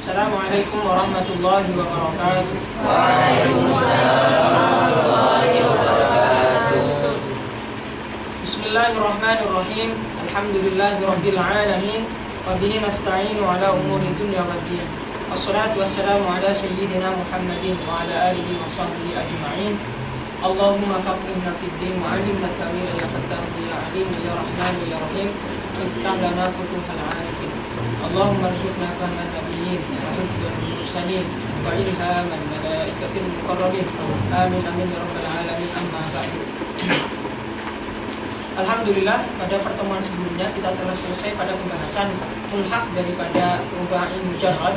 Assalamualaikum warahmatullahi wabarakatuh. Waalaikumsalam warahmatullahi wabarakatuh. Bismillahirrahmanirrahim. Alhamdulillahirabbil alamin. Wa bihi nasta'inu ala umuri dunya waddin. Wassalatu wassalamu ala sayyidina Muhammadin wa ala alihi wa sahbihi ajma'in. Allahumma faqihna fid din wa 'allimna ta'wila ya fattahu ya 'alim ya rahman ya rahim. Iftah lana futuhal 'arifin. Allahumma arzuqna fahman nabiyyin wa hifdzal mursalin wa ilhaman malaikatil muqarrabin. Amin amin ya rabbal alamin. Amma ba'du. Alhamdulillah, pada pertemuan sebelumnya kita telah selesai pada pembahasan mulhaq daripada rubai mujarrad.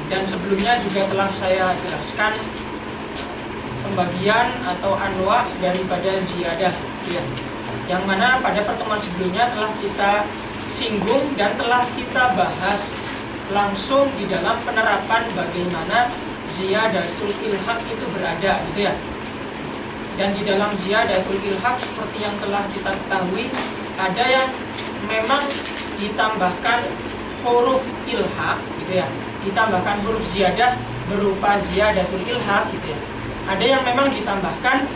Dan sebelumnya juga telah saya jelaskan pembagian atau anwa daripada ziyadah ya. Yang mana pada pertemuan sebelumnya telah kita singgung dan telah kita bahas langsung di dalam penerapan bagaimana ziyadatul ilhaq itu berada gitu ya. Dan di dalam ziyadatul ilhaq seperti yang telah kita ketahui, ada yang memang ditambahkan huruf ilhaq gitu ya, ditambahkan huruf ziyadah berupa ziyadatul ilhaq gitu ya. Ada yang memang ditambahkan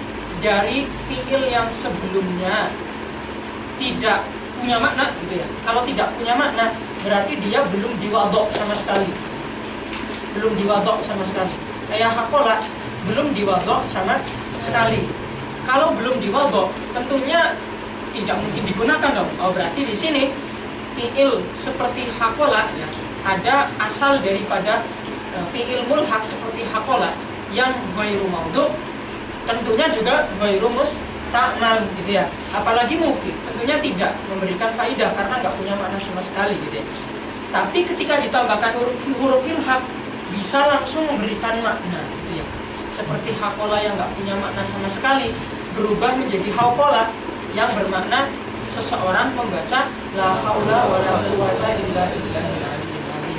dari fiil yang sebelumnya tidak punya makna gitu ya. Kalau tidak punya makna berarti dia belum diwadok sama sekali. Belum diwadok sama sekali. Kayak hakola belum diwadok sama sekali. Kalau belum diwadok tentunya tidak mungkin digunakan dong. Oh, berarti di sini fiil seperti hakola ya, ada asal daripada fiil mulhaq seperti hakola yang ghairu maudhu, tentunya juga ghairu musta'mal gitu ya. Apalagi mufid, tentunya tidak memberikan faidah karena nggak punya makna sama sekali gitu ya. Tapi ketika ditambahkan huruf ilhaq bisa langsung memberikan makna gitu ya. Seperti hakola yang nggak punya makna sama sekali berubah menjadi haukola yang bermakna seseorang membaca la haula wala quwata illa billahil aliyyil azim.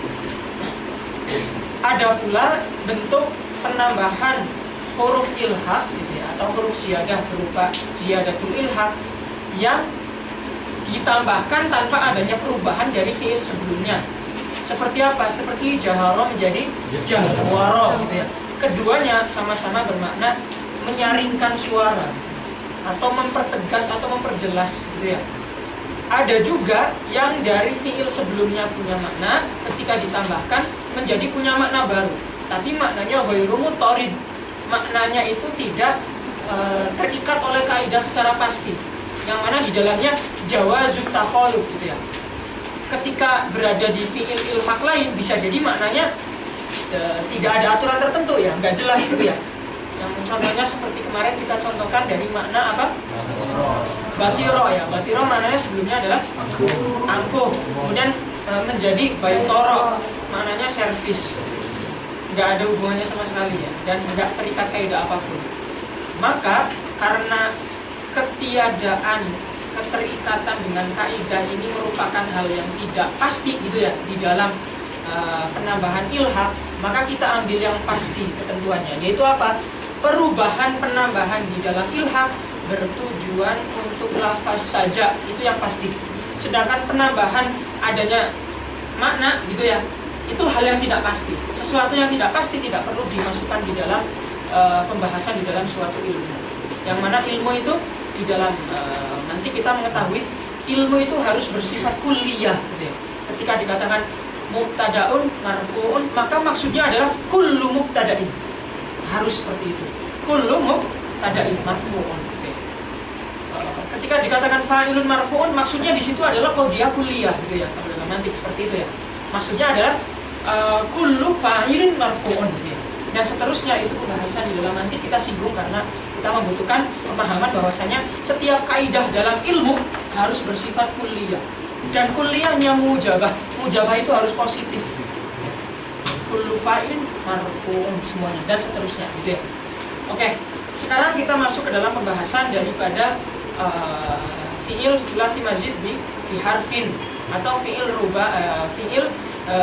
Ada pula bentuk penambahan huruf ilhaq gitu ya, atau huruf ziyadah berupa ziyadatul ilhaq yang ditambahkan tanpa adanya perubahan dari fiil sebelumnya. Seperti apa? Seperti jahara menjadi jahwara gitu ya. Keduanya sama-sama bermakna menyaringkan suara atau mempertegas atau memperjelas gitu ya. Ada juga yang dari fiil sebelumnya punya makna, ketika ditambahkan menjadi punya makna baru, tapi maknanya ghairu mutarid. Maknanya itu tidak terikat oleh kaidah secara pasti, yang mana di dalamnya jawazut takhaluf gitu ya. Ketika berada di fiil ilhaq lain bisa jadi maknanya tidak ada aturan tertentu ya, nggak jelas gitu ya. Yang contohnya seperti kemarin kita contohkan dari makna apa? Batiro ya. Batiro maknanya sebelumnya adalah angkuh, kemudian menjadi baitoro, maknanya servis. Nggak ada hubungannya sama sekali ya, dan nggak terikat kaidah apapun. Maka karena ketiadaan keterikatan dengan kaidah ini merupakan hal yang tidak pasti gitu ya di dalam penambahan ilhaq, maka kita ambil yang pasti ketentuannya, yaitu apa? Perubahan penambahan di dalam ilhaq bertujuan untuk lafaz saja, itu yang pasti. Sedangkan penambahan adanya makna gitu ya, itu hal yang tidak pasti. Sesuatu yang tidak pasti tidak perlu dimasukkan di dalam pembahasan di dalam suatu ilmu. Yang mana ilmu itu di dalam nanti kita mengetahui ilmu itu harus bersifat kulliyah gitu ya. Ketika dikatakan mubtadaun marfuun, maka maksudnya adalah kullu mubtadain. Harus seperti itu. Kullu mubtadain marfuun gitu ya. Ketika dikatakan fa'ilun marfuun, maksudnya di situ adalah qadiyah kulliyah gitu ya. Kalau dalam mantik seperti itu ya. Maksudnya adalah kullu fa'ilin marfuun gitu ya. Dan seterusnya itu pembahasan di dalam mantik kita singgung karena kita membutuhkan pemahaman bahwasanya setiap kaidah dalam ilmu harus bersifat kulliyah. Dan kulliyahnya mujabah. Mujabah itu harus positif. Kullu fa'ilin marfuun semuanya dan seterusnya gitu ya. Oke, sekarang kita masuk ke dalam pembahasan daripada fiil sulasi mazid bi harfin atau fiil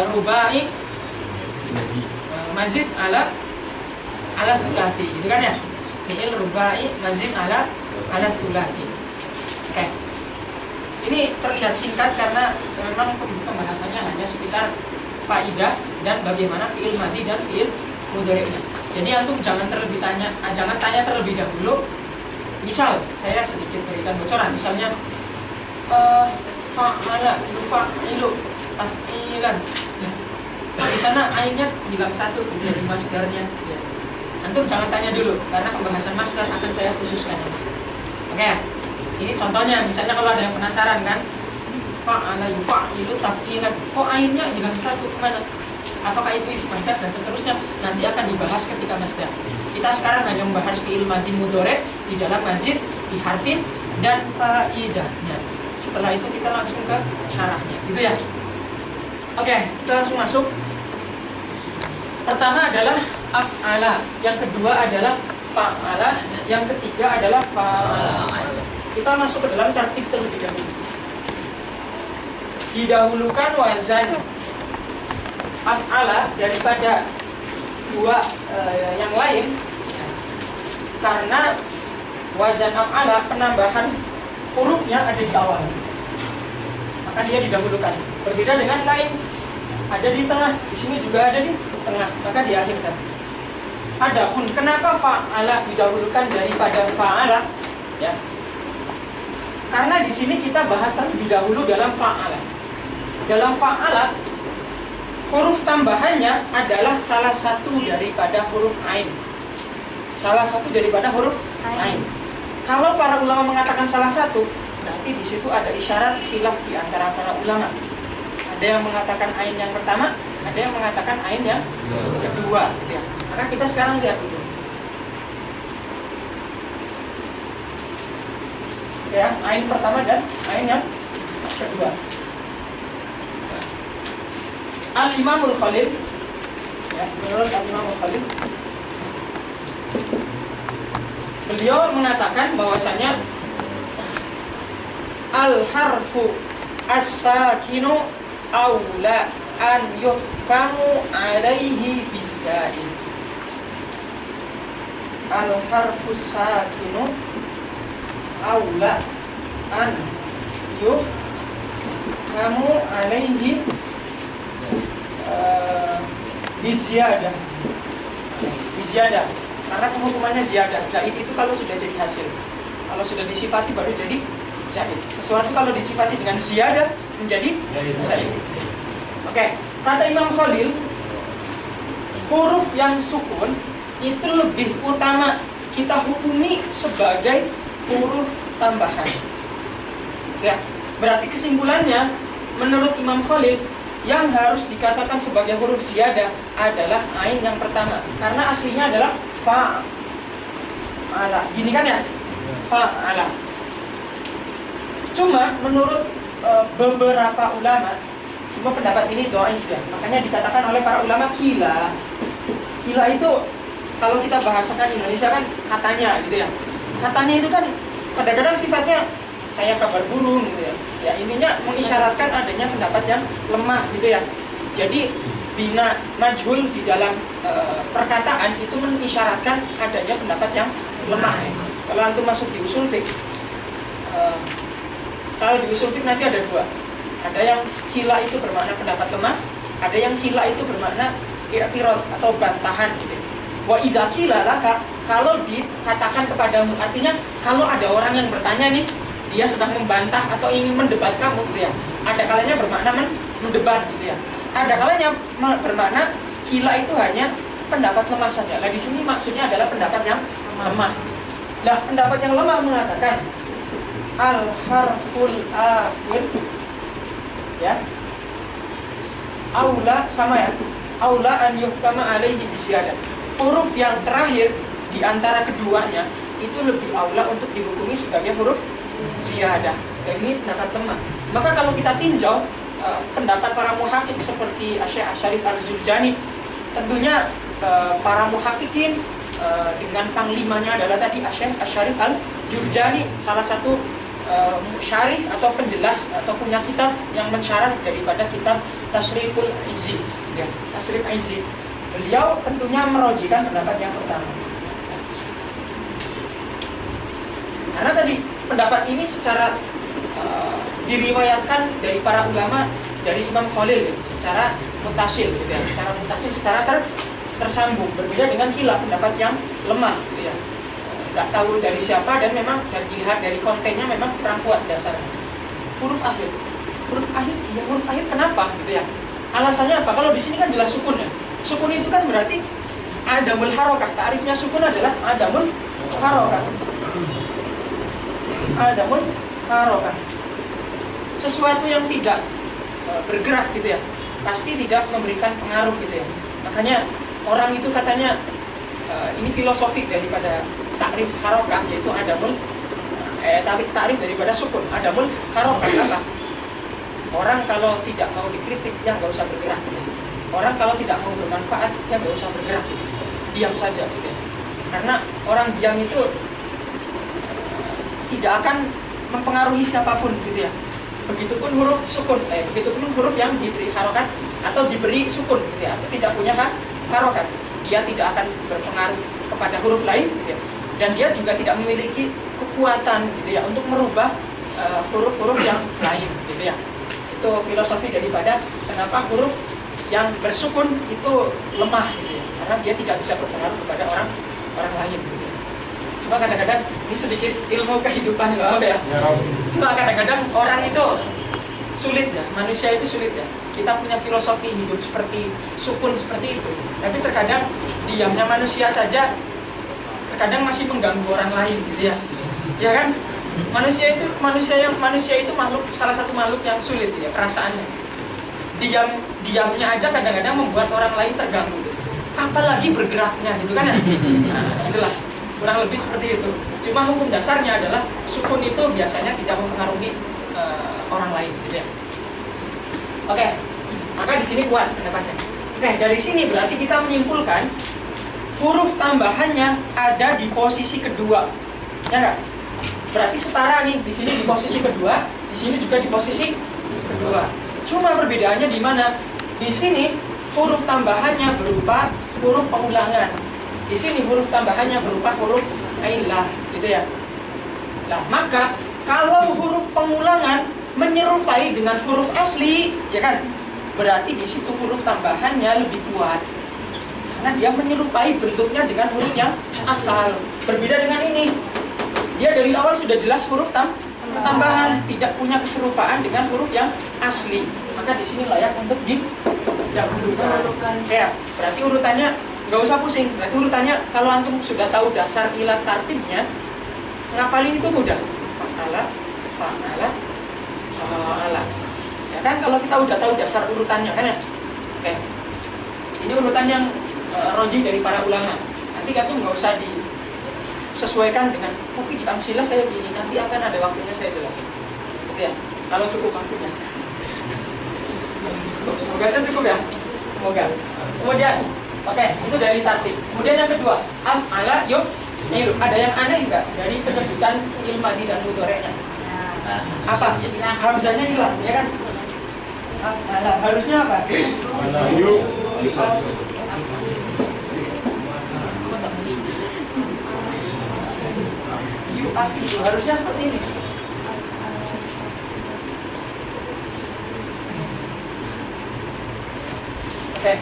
rubai mazid ala sulasi gitu kan ya. Fiil rubai mazid ala sulasi. Oke. Ini terlihat singkat karena memang pembahasannya hanya sekitar faidah dan bagaimana fiil madhi dan fiil mudhari'nya. Jadi antum jangan tanya terlebih dahulu. Misal saya sedikit berikan bocoran, misalnya fa'ala yufa'ilu taf'ilan. Nah, di sana ainnya hilang satu gitu ya, di masdarnya ya. Antum jangan tanya dulu karena pembahasan masdar akan saya khususkan. Oke. Ini contohnya, misalnya kalau ada yang penasaran kan, fa'ala yufa'ilu taf'ilan, kok ainnya hilang satu, kemana? Apakah itu isim masdar dan seterusnya, nanti akan dibahas ketika masdar. Kita sekarang hanya membahas fi'il madhi mudhari' di dalam mazid, di harfin dan faidahnya. Setelah itu kita langsung ke syarahnya, gitu ya. Oke, kita langsung masuk. Pertama adalah af'ala, yang kedua adalah fa'ala, yang ketiga adalah fa'ala. Kita masuk ke dalam tertib terlebih dahulu. Didahulukan wazan af'ala daripada dua yang lain karena wazan af'ala penambahan hurufnya ada di awal, maka dia didahulukan. Berbeda dengan lain, ada di tengah, di sini juga ada di tengah, maka diakhirkan. Adapun kenapa fa'ala didahulukan daripada fa'ala, ya? Karena di sini kita bahas terlebih dahulu dalam fa'ala. Dalam fa'ala, huruf tambahannya adalah salah satu daripada huruf ain. Salah satu daripada huruf ain. Kalau para ulama mengatakan salah satu, berarti di situ ada isyarat khilaf di antara para ulama. Ada yang mengatakan ain yang pertama, ada yang mengatakan ain yang kedua, gitu ya. Maka kita sekarang lihat dulu. Ya, ain pertama dan ain yang kedua. Al-Imamul Khalil, ya, menurut Al-Imamul Khalil, beliau mengatakan bahwasanya al-harfu as-sakinu aula an yuhkamu alaihi bisain. Al-harfu as-sakinu aula an yuhkamu alaihi biziyadah. Biziyadah karena penghukumannya ziyadah. Zaid itu kalau sudah jadi hasil, kalau sudah disifati baru jadi zaid. Sesuatu kalau disifati dengan ziyadah menjadi zaid. Oke, kata Imam Khalil, huruf yang sukun itu lebih utama kita hukumi sebagai huruf tambahan. Ya, berarti kesimpulannya menurut Imam Khalil yang harus dikatakan sebagai huruf ziyadah adalah ain yang pertama, karena aslinya adalah fa'ala. Gini kan ya? Fa'ala. Cuma menurut beberapa ulama, cuma pendapat ini dhaif ya. Makanya dikatakan oleh para ulama kila. Kila itu kalau kita bahasakan Indonesia kan katanya gitu ya. Katanya itu kan kadang-kadang sifatnya kayak kabar burung gitu ya. Ya intinya mengisyaratkan adanya pendapat yang lemah gitu ya. Jadi bina majhul di dalam perkataan itu mengisyaratkan adanya pendapat yang lemah. Kalau antum masuk di usul fiqh, kalau di usul fiqh nanti ada dua. Ada yang khila itu bermakna pendapat lemah, ada yang khila itu bermakna i'tirad atau bantahan gitu. Wa idza qila laka, kalau dikatakan kepadamu, artinya kalau ada orang yang bertanya nih, dia sedang membantah atau ingin mendebat kamu gitu ya. Ada kalanya bermakna mendebat gitu ya. Ada kalanya bermakna khila itu hanya pendapat lemah saja. Nah di sini maksudnya adalah pendapat yang lemah. Nah pendapat yang lemah mengatakan al-harful akhir, ya, aula sama ya, aula an yuhkama alaihi bisyadah. Huruf yang terakhir di antara keduanya itu lebih aula untuk dihukumi sebagai huruf ziyadah. Dan ini pendapat lemah. Maka kalau kita tinjau pendapat para muhaqqiq seperti Syekh Asy-Syarif Al-Jurjani, tentunya para muhaqqiqin dengan panglimanya adalah tadi Syekh Asy-Syarif Al-Jurjani, salah satu syarih atau penjelas atau punya kitab yang mensyarah daripada kitab Tasriful Izzi, ya, Tasrif Izzi. Beliau tentunya merojikan pendapat yang pertama. Karena tadi pendapat ini secara diriwayatkan dari para ulama, dari Imam Khalil secara mutasil gitu ya, secara tersambung, berbeda dengan khilaf, pendapat yang lemah gitu ya, nggak tahu dari siapa, dan memang dari dilihat dari kontennya memang kurang kuat dasarnya. Huruf akhir kenapa gitu ya, alasannya apa? Kalau di sini kan jelas sukun ya, sukun itu kan berarti adamul harokah. Ta'rifnya sukun adalah adamul harokah, sesuatu yang tidak bergerak gitu ya, pasti tidak memberikan pengaruh gitu ya. Makanya orang itu katanya ini filosofi daripada takrif harokah, yaitu adamul takrif daripada sukun, adamul harokah. Apa? Orang kalau tidak mau dikritik, yang nggak usah bergerak gitu. Orang kalau tidak mau bermanfaat, yang nggak usah bergerak gitu. Diam saja gitu ya. Karena orang diam itu tidak akan mempengaruhi siapapun gitu ya. Begitupun huruf sukun, begitupun huruf yang diberi harokat atau diberi sukun gitu ya, atau tidak punya harokat, dia tidak akan berpengaruh kepada huruf lain gitu ya. Dan dia juga tidak memiliki kekuatan gitu ya untuk merubah huruf-huruf yang lain gitu ya. Itu filosofi daripada kenapa huruf yang bersukun itu lemah gitu ya, karena dia tidak bisa berpengaruh kepada orang lain gitu ya. Cuma kadang-kadang ini sedikit ilmu kehidupan ya. Cuma kadang-kadang orang itu sulit ya, manusia itu sulit ya. Kita punya filosofi hidup seperti sukun seperti itu, tapi terkadang diamnya manusia saja terkadang masih mengganggu orang lain gitu ya. Ya kan? Manusia itu makhluk, salah satu makhluk yang sulit ya perasaannya. Diamnya aja kadang-kadang membuat orang lain terganggu, apalagi bergeraknya gitu kan ya. Nah, itulah kurang lebih seperti itu. Cuma hukum dasarnya adalah sukun itu biasanya tidak mempengaruhi orang lain gitu ya. Oke, maka di sini kuat pendapatnya. Oke, dari sini berarti kita menyimpulkan huruf tambahannya ada di posisi kedua, ya nggak? Berarti setara nih, di sini di posisi kedua, di sini juga di posisi kedua. Cuma perbedaannya di mana? Di sini huruf tambahannya berupa huruf pengulangan. Di sini huruf tambahannya berupa huruf ailah, gitu ya. Nah, maka kalau huruf pengulangan menyerupai dengan huruf asli, ya kan? Berarti di situ huruf tambahannya lebih kuat. Karena dia menyerupai bentuknya dengan huruf yang asal. Berbeda dengan ini. Dia dari awal sudah jelas huruf tambahan, tidak punya keserupaan dengan huruf yang asli. Maka di sini layak untuk didahulukan. Ya, berarti urutannya nggak usah pusing. Berarti urutannya kalau antum sudah tahu dasar ilat tartibnya, ngapalin itu mudah. Fa'ala, fa'ala. Ya kan, kalau kita udah tahu dasar urutannya kan ya. Oke. Ini urutan yang rojih dari para ulama. Nanti antum nggak usah disesuaikan dengan tapi di amsilah kayak gini, nanti akan ada waktunya saya jelasin gitu ya, kalau cukup waktunya. Semoga saya cukup ya, semoga. Kemudian oke, itu dari tartib. Kemudian yang kedua, af'ala yuf'ilu. Ada yang aneh nggak dari penyebutan fi'il madhi dan mudhari'nya? Apa? Hamzahnya hilang, ya kan? Af'ala harusnya apa? Yu'afidu harusnya seperti ini. Oke.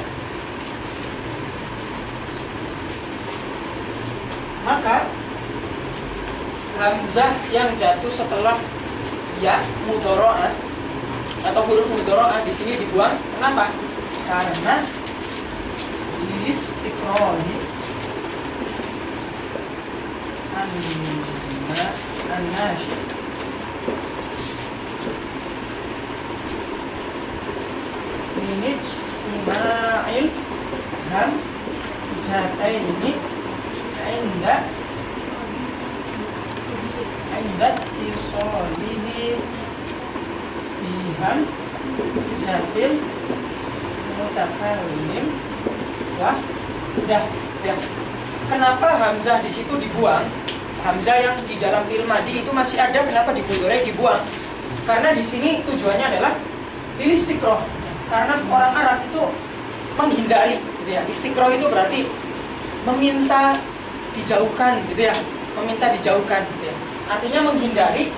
Maka hamzah yang jatuh setelah ya mudhari'ah atau huruf mudhari'ah di sini dibuang. Kenapa? Karena istiqroni an-nashi minij ima'il hamzataini inda tisolihi biham zatil mutakallim wah dah. Kenapa hamzah di situ dibuang? Hamzah yang di dalam fi'il madhi itu masih ada, kenapa di mudhari' dibuang? Karena di sini tujuannya adalah istiqroh. Karena orang Arab itu menghindari, gitu ya. Istiqroh itu berarti meminta dijauhkan, gitu ya. Meminta dijauhkan, gitu ya. Artinya menghindari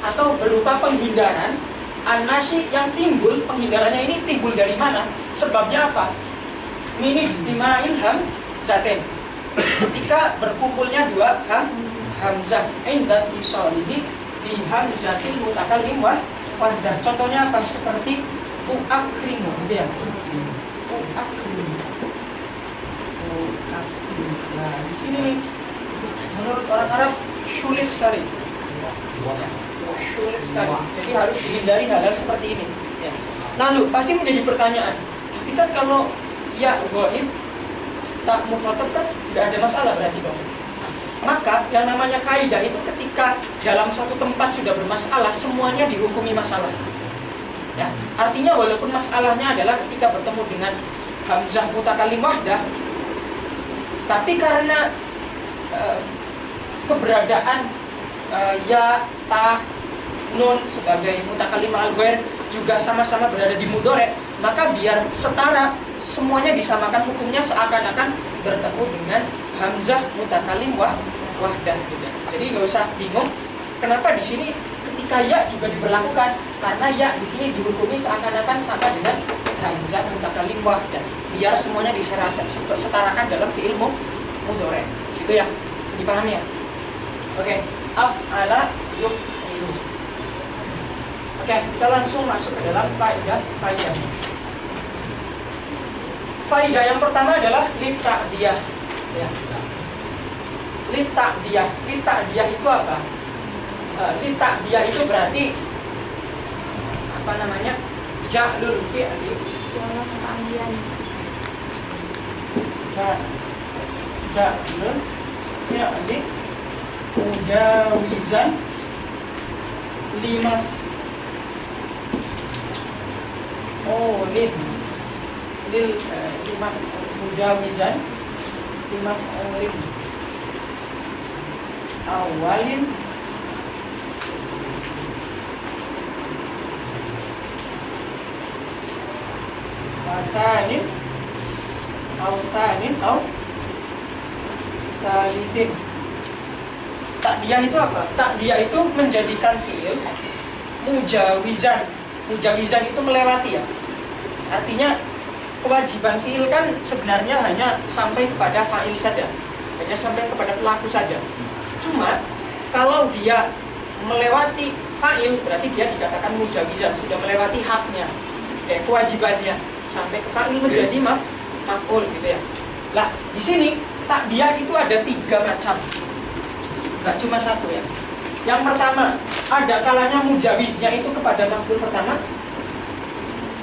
atau berupa penghindaran an-nasyi yang timbul. Penghindarannya ini timbul dari mana? Sebabnya apa? Min ijtima'il hamzatain, ketika berkumpulnya dua hamzah inda tisalihi di hamzatil mutakallim wahdah. Contohnya apa? Seperti u'akrimu, gitu ya. U'akrimu. Nah, di sini nih menurut orang Arab sulit sekali. Sulit sekali. Jadi harus dihindari hal-hal seperti ini. Ya. Lalu pasti menjadi pertanyaan. Kita kalau ya ghaib tak mukhatab kan nggak ada masalah berarti dong. Maka yang namanya kaidah itu ketika dalam satu tempat sudah bermasalah, semuanya dihukumi masalah. Ya, artinya walaupun masalahnya adalah ketika bertemu dengan hamzah mutakallim wahdah, tapi karena keberadaan ya, ta, nun sebagai mutakallim al-ghair juga sama-sama berada di mudhari', maka biar setara, semuanya disamakan hukumnya seakan-akan bertemu dengan hamzah mutakallim wahdah gitu. Jadi nggak usah bingung kenapa di sini ketika ya juga diberlakukan, karena ya di sini dihukumi seakan-akan sama dengan hamzah mutakallim wahdah, biar semuanya disetarakan dalam fi'il mudhari'. Situ ya, bisa dipahami ya. Oke, af'ala yuf'ilu. Oke, kita langsung masuk ke dalam faidah. Faidah yang pertama adalah lita'diyah. Ya. Lita'diyah. Lita'diyah itu apa? Lita'diyah itu berarti apa namanya? Ja'lul fi'li. Ja'lul fi'li mujawizan lima lima mujawizan lima awalin sanin au salisin. Ta'diyah itu apa? Ta'diyah itu menjadikan fi'il mujawizan. Mujawizan itu melewati ya. Artinya kewajiban fi'il kan sebenarnya hanya sampai kepada fa'il saja, hanya sampai kepada pelaku saja. Cuma kalau dia melewati fa'il, berarti dia dikatakan mujawizan, sudah melewati haknya, kewajibannya, sampai ke fa'il menjadi maf'ul gitu ya. Lah di sini ta'diyah itu ada 3 macam, nggak cuma satu ya. Yang pertama, ada kalanya mujawiznya itu kepada maf'ul pertama,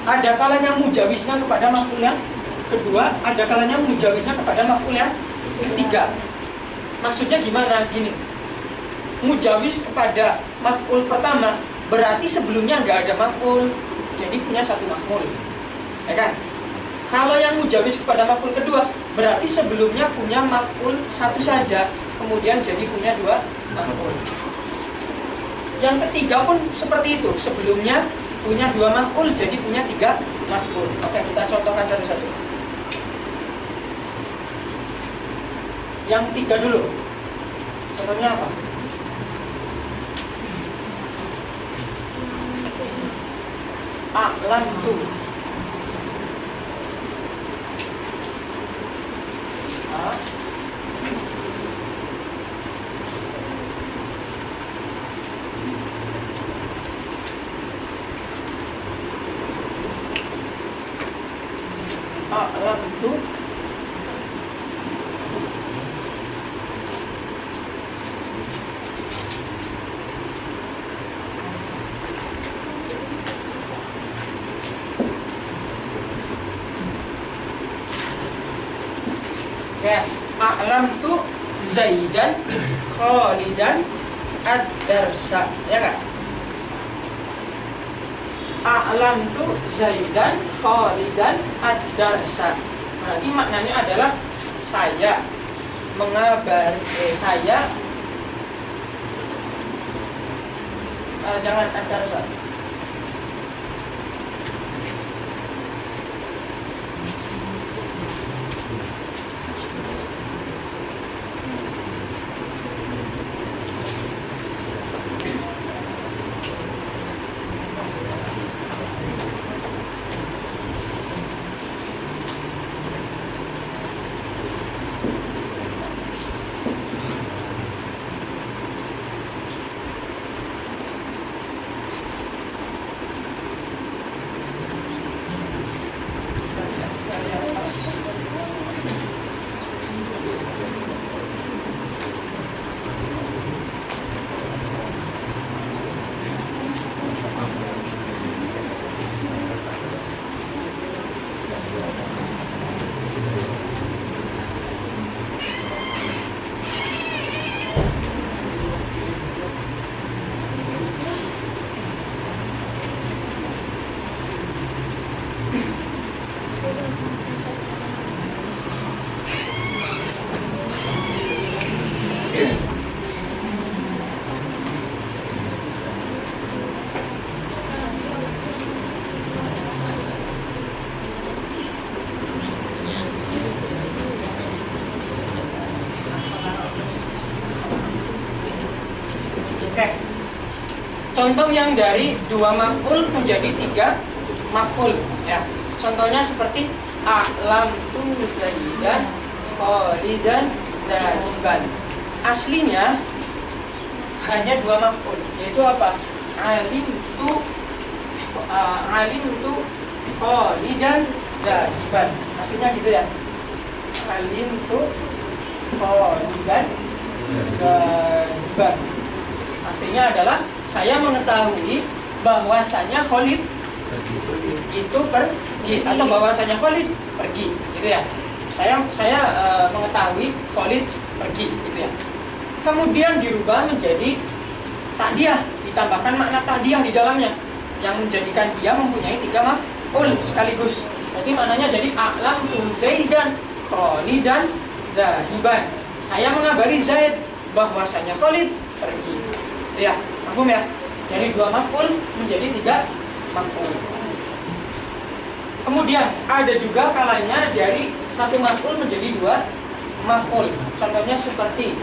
ada kalanya mujawiznya kepada maf'ul yang kedua, ada kalanya mujawiznya kepada maf'ul yang ketiga. Maksudnya gimana? Gini, mujawiz kepada maf'ul pertama berarti sebelumnya nggak ada maf'ul, jadi punya satu maf'ul, ya kan? Kalau yang mujawiz kepada maf'ul kedua berarti sebelumnya punya maf'ul satu saja, kemudian jadi punya 2 maf'ul. Yang ketiga pun seperti itu, sebelumnya punya 2 maf'ul, jadi punya 3 maf'ul. Oke, kita contohkan satu-satu. Yang 3 dulu. Contohnya apa? A'lamtu. A'lamtu kayak a'lamtu Zaidan Khalidan ad-darsa, ya kan? A'lamtu Zaidan Khalidan ad-darsa. Berarti maknanya adalah saya mengabari, saya jangan ad-darsa. contoh yang dari 2 maf'ul menjadi 3 maf'ul ya. Contohnya seperti a'lam tu Zaidan Khalidan Zahiban. Aslinya hanya 2 maf'ul, yaitu apa? Alim tu Khalidan Zahiban. Aslinya gitu ya. Alim tu Khalidan Zahiban. Aslinya adalah saya mengetahui bahwasanya Khalid itu pergi, atau bahwasanya Khalid pergi, gitu ya. Saya mengetahui Khalid pergi, gitu ya. Kemudian dirubah menjadi ta'diyah, ditambahkan makna ta'diyah di dalamnya yang menjadikan dia mempunyai 3 maf'ul sekaligus. Berarti maknanya jadi a'lam tu Zaidan Khalidan Zahiban. Saya mengabari Zaid bahwasanya Khalid pergi. Ya, paham ya? Dari 2 maf'ul menjadi 3 maf'ul. Kemudian ada juga kalanya dari 1 maf'ul menjadi 2 maf'ul. Contohnya seperti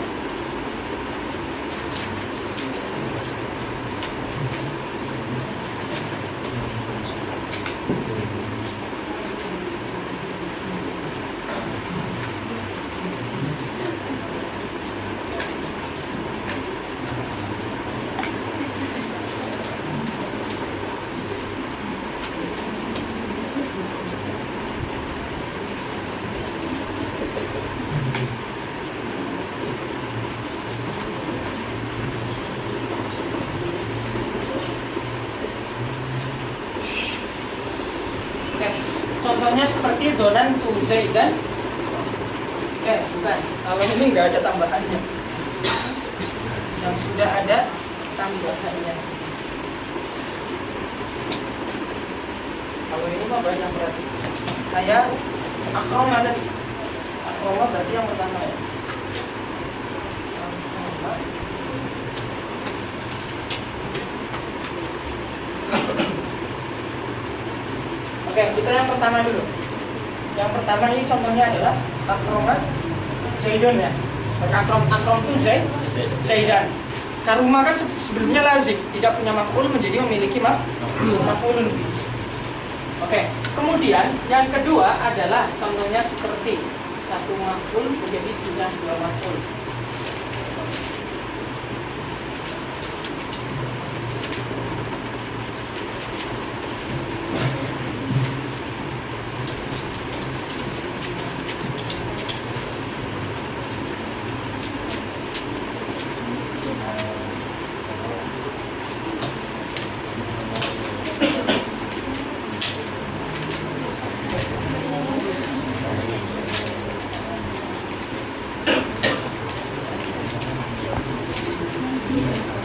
contohnya seperti donan tu Zaidan. Bukan. Kalau ini nggak ada tambahannya. Yang sudah ada tambahannya. Kalau ini mah banyak berarti. Kayak akroma tadi. Akroma berarti yang pertama ya. Oke, kita yang pertama dulu. Yang pertama ini contohnya adalah akroma Zaidun ya. Akrom itu Zaidan. Karuma kan sebelumnya lazim, tidak punya maf'ul menjadi memiliki maf'ulun. Oke, kemudian yang kedua adalah contohnya seperti 1 maf'ul menjadi 2 maf'ul.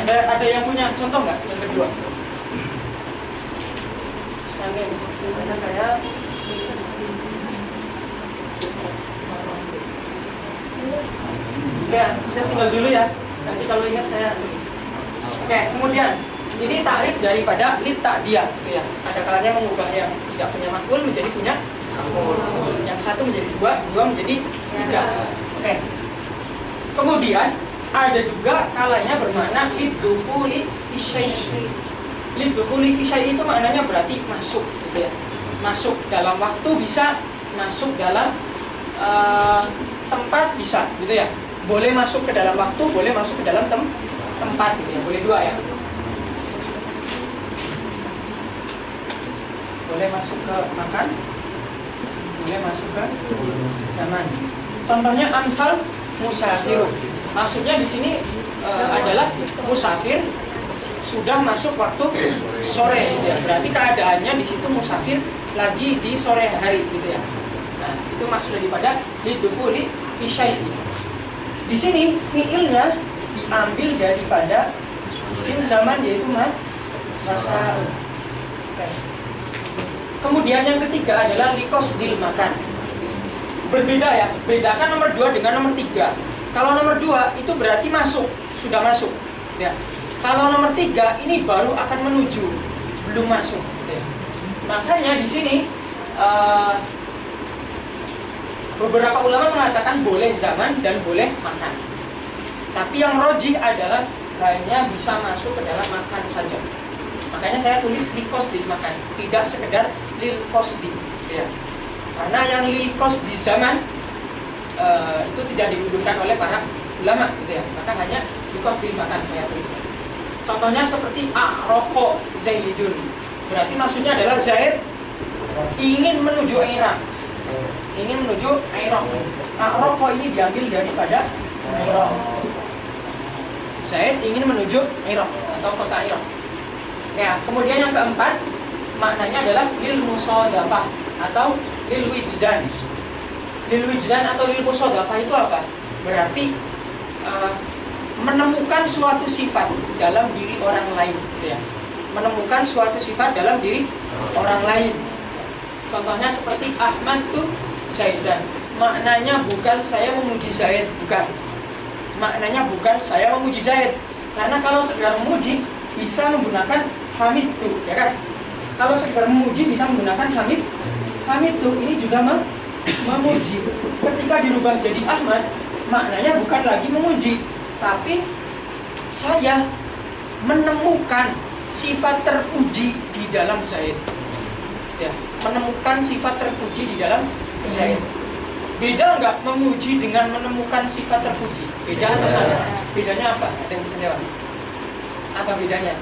Ada yang punya contoh nggak yang kedua? Samin, gimana kayak? Ya, kita tinggal dulu ya. Nanti kalau ingat saya tulis. Oke, kemudian ini takrif daripada lit ta'diyah, gitu ya. Ada kalanya mengubah yang tidak punya maf'ul menjadi punya maf'ul. Yang 1 menjadi 2, 2 menjadi 3. Oke. Kemudian ada juga kalanya bermakna lidukhuli fi syai'. Lidukhuli fi syai' itu maknanya berarti masuk, gitu ya. Masuk dalam waktu bisa, masuk dalam tempat bisa, gitu ya. Boleh masuk ke dalam waktu, boleh masuk ke dalam tempat, gitu ya. Boleh 2 ya. Boleh masuk ke makan, boleh masuk ke zaman. Contohnya amsal musafir. Maksudnya di sini adalah musafir sudah masuk waktu sore, gitu ya. Berarti keadaannya di situ musafir lagi di sore hari, gitu ya. Nah, itu maksud daripada lidukhuli fi syai'. Di sini fiilnya diambil daripada isim zaman, yaitu masa. Kemudian yang ketiga adalah liqasdil makan. Berbeda ya, bedakan nomor 2 dengan nomor 3. Kalau nomor 2 itu berarti masuk, sudah masuk ya. Kalau nomor 3 ini baru akan menuju, belum masuk ya. Makanya di sini beberapa ulama mengatakan boleh zaman dan boleh makan. Tapi yang rojih adalah hanya bisa masuk ke dalam makan saja. Makanya saya tulis liqasdi makan, tidak sekedar lil qasdi, ya. Karena yang liqasdi zaman itu tidak dihubungkan oleh para ulama, gitu ya. Maka hanya liqasdi makan saya tulis. Contohnya seperti a'raqa Zaidun. Berarti maksudnya adalah Zaid ingin menuju Irak. Ingin menuju Irak. A'raqa ini diambil daripada Irak. Zaid ingin menuju Irak atau kota Irak. Ya, kemudian yang keempat maknanya adalah lil musadafah atau lil wijdan. Lil wijdan atau lil musadafah itu apa? Berarti menemukan suatu sifat dalam diri orang lain, gitu ya. Menemukan suatu sifat dalam diri orang lain. Contohnya seperti Ahmad tuh Zaidan. Maknanya bukan saya memuji Zaid, bukan. Maknanya bukan saya memuji Zaid. Karena kalau sekedar memuji bisa menggunakan hamid tuh, ya kan? Kalau sekedar memuji bisa menggunakan hamid. Hamid tuh ini juga memuji. Ketika dirubah jadi Ahmad, maknanya bukan lagi memuji, tapi saya menemukan sifat terpuji di dalam Zaid. Ya, menemukan sifat terpuji di dalam Zaid. Beda nggak memuji dengan menemukan sifat terpuji? Beda atau sama? Bedanya apa? Ada yang bisa jawab? Apa bedanya?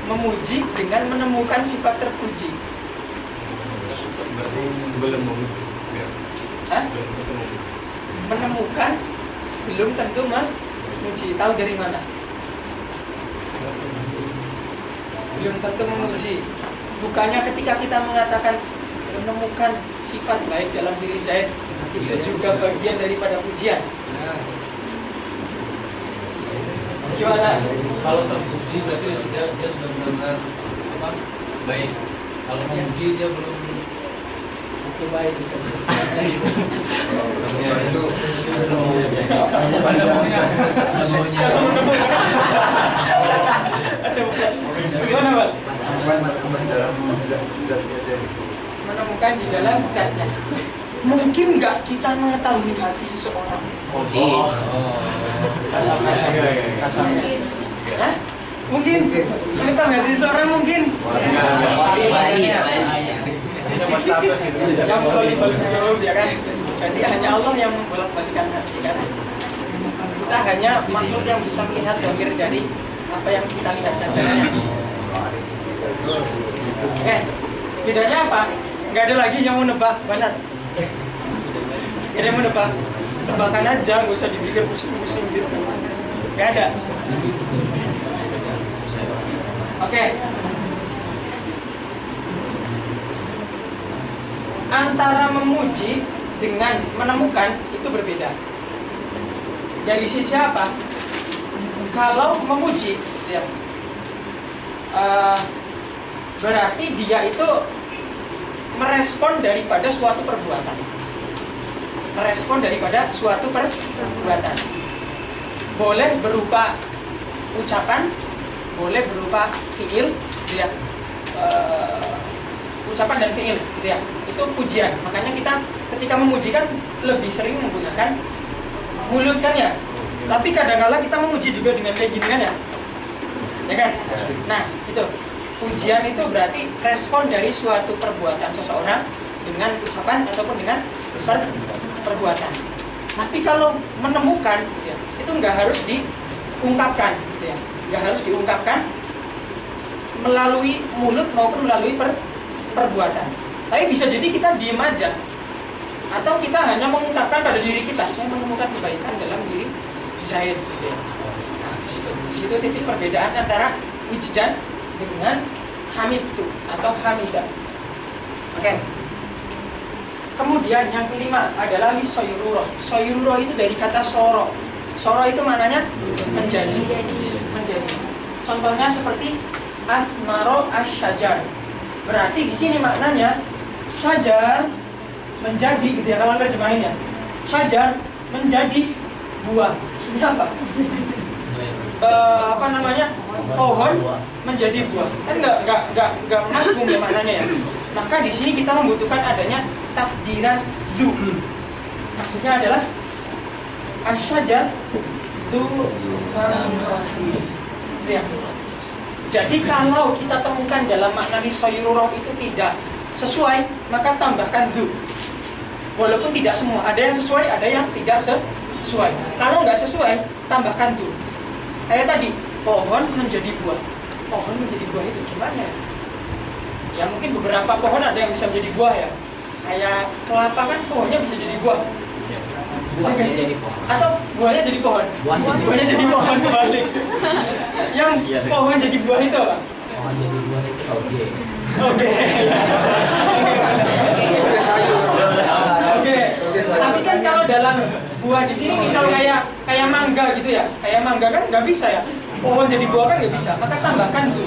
Memuji dengan menemukan sifat terpuji. Berarti belum Hah? Menemukan belum tentu memuji. Tahu dari mana? Belum tentu memuji. Bukannya ketika kita mengatakan menemukan sifat baik dalam diri Zaid, itu juga bagian daripada pujian. Gimana? Kalau terpuji berarti dia sudah benar-benar apa? Baik. Kalau memuji dia belum Itu baik bisa. Gimana, Pak? Menemukan di dalam zatnya. Mungkin nggak kita mengetahui hati seseorang? Hah? Mungkin. Mengetahui hati seseorang mungkin. Yang bolak-balik ya kan? Jadi hanya Allah yang membolak-balikan hati kan? Kita hanya makhluk yang bisa melihat dohir dari apa yang kita lihat saja. Oke, bedanya apa? Nggak ada lagi yang mau nebak, benar? Nggak ada yang mau nebak, tebakan aja, nggak usah dipikir pusing-pusing gitu. Nggak ada. Oke. Antara memuji dengan menemukan itu berbeda. Dari sisi apa? Kalau memuji, ya, berarti dia itu merespon daripada suatu perbuatan. Merespon daripada suatu perbuatan. Boleh berupa ucapan, boleh berupa fiil, ya. Ucapan dan fiil, gitu ya. Itu pujian. Makanya kita ketika memuji kan lebih sering menggunakan mulut kan ya. Tapi kadang-kala kita memuji juga dengan kayak gini kan ya. Ya kan? Nah, itu. Pujian itu berarti respon dari suatu perbuatan seseorang dengan ucapan ataupun dengan perbuatan. Tapi kalau menemukan, gitu ya, itu nggak harus diungkapkan, gitu ya. Nggak harus diungkapkan melalui mulut maupun melalui perbuatan. Tapi bisa jadi kita diem aja, atau kita hanya mengungkapkan pada diri kita, saya menemukan kebaikan dalam diri Zaid, gitu ya. Nah, di situ titik perbedaan antara wijdan dengan hamidtu atau hamidah. Oke. Kemudian yang kelima adalah lisoyururoh. Soyururoh itu dari kata soro. Soro itu maknanya menjadi. Menjadi. Contohnya seperti asmaro asyajar. Berarti di sini maknanya syajar menjadi, gitu ya kalau terjemahinnya. Syajar menjadi buah. Ini apa? Apa namanya? Pohon menjadi buah. Kan nggak mafhum ya maknanya ya. Maka di sini kita membutuhkan adanya takdiran du. Maksudnya adalah asyajar du samrohi. gitu ya. Jadi kalau kita temukan dalam makna li sayrurah itu tidak sesuai, maka tambahkan zu. Walaupun tidak semua, ada yang sesuai, ada yang tidak sesuai. Kalau nggak sesuai, tambahkan zu. Kayak tadi, pohon menjadi buah. Pohon menjadi buah itu gimana ya? Ya mungkin beberapa pohon ada yang bisa menjadi buah ya. Kayak kelapa kan pohonnya bisa jadi buah. Buahnya jadi pohon. Atau buahnya jadi pohon. Buahnya jadi pohon kembali. Yang pohon jadi buah itu apa? Pohon jadi buah itu oke. Oke. Oke. Tapi kan kalau dalam buah di sini misal kayak mangga gitu ya. Kayak mangga kan nggak bisa ya. Pohon jadi buah kan nggak bisa. Maka tambahkan tuh.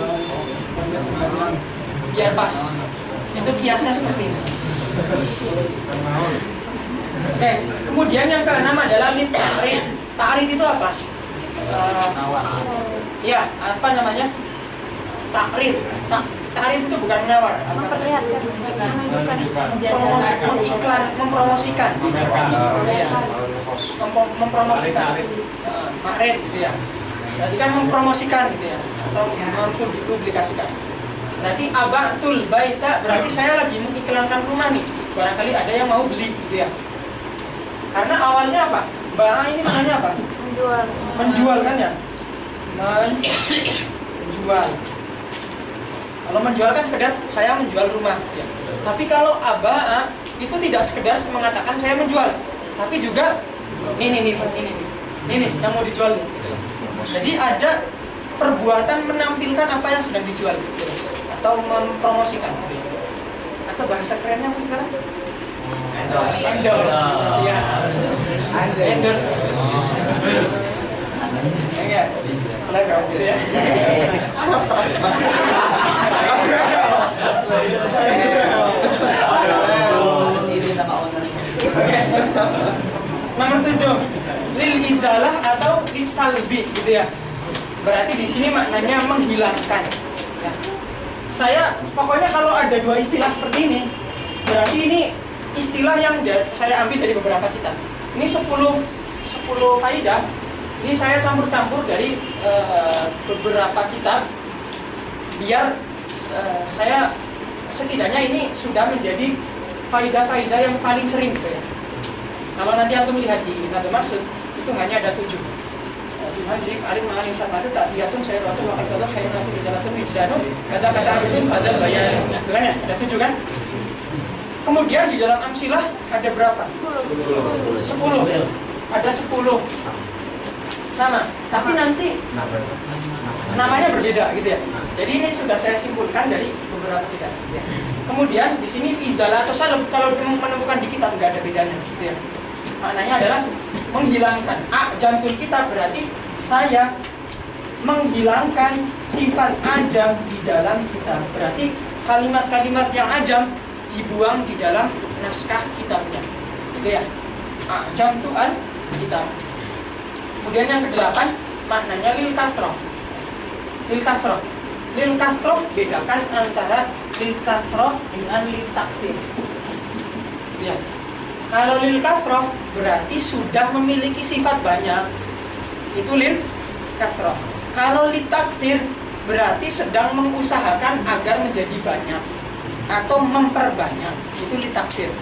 Biar pas. Itu kiasnya seperti ini. Oke, kemudian yang keenam adalah ta'rid. Ta'rid itu apa? Ya, apa namanya? Ta'rid. Ta'rid itu bukan menawar. Memperlihatkan, menunjukkan, Mempromosikan. Mempromosikan. Ta'rid gitu ya. Berarti kan mempromosikan gitu ya, atau mempublikasikan. Berarti abatul baita, berarti saya lagi mengiklankan rumah nih. Barangkali ada yang mau beli gitu ya. Karena awalnya apa? Ba'a ini maknanya apa? menjual. Menjual kan ya? Menjual. Kalau menjual kan sekedar saya menjual rumah ya. Tapi kalau aba'a itu tidak sekedar mengatakan saya menjual, tapi juga ini yang mau dijual. Jadi ada perbuatan menampilkan apa yang sedang dijual atau mempromosikan. Atau bahasa kerennya apa sekarang? Endorse. Ya. Endorse. Ya. Selain gitu ya. Ini sama owner. Nomor 7, lil izalah atau lisalbi gitu ya. Berarti di sini maknanya menghilangkan. Ya. Saya pokoknya kalau ada dua istilah seperti ini, berarti ini istilah yang saya ambil dari beberapa kitab. Ini 10 faidah. Ini saya campur-campur dari beberapa kitab biar saya setidaknya ini sudah menjadi faidah-faidah yang paling sering gitu ya. Kalau nanti antum lihat di nada maksud itu hanya ada 7. Tuhan Zif, Alim, Ma'alim, Sabatu, Ta'diyatun, Sayyidatu, Waqifatu, Khairatu, Rizalatun, Wijdanun, kata-kata Abidun, Fadal, Bayan. Itu kan ya, ada 7 kan? Kemudian di dalam amsilah ada berapa? 10. Ada 10. Sama. Tapi nanti namanya berbeda gitu ya. Jadi ini sudah saya simpulkan dari beberapa kitab. Ya. Kemudian di sini izalah atau salab kalau menemukan di kitab nggak ada bedanya gitu ya. Maknanya adalah menghilangkan. Jantul kita berarti saya menghilangkan sifat ajam di dalam kitab. Berarti kalimat-kalimat yang ajam dibuang di dalam naskah kitabnya. Gitu ya. Ajam tu al kitab. Kemudian yang ke-8 maknanya lil kasroh. Lil kasroh. Lil kasroh bedakan antara lil kasroh dengan lil taksir. Ya. Kalau lil kasroh berarti sudah memiliki sifat banyak. Itu lil kasroh. Kalau lil taksir berarti sedang mengusahakan agar menjadi banyak atau memperbanyak. Itu lil taksir.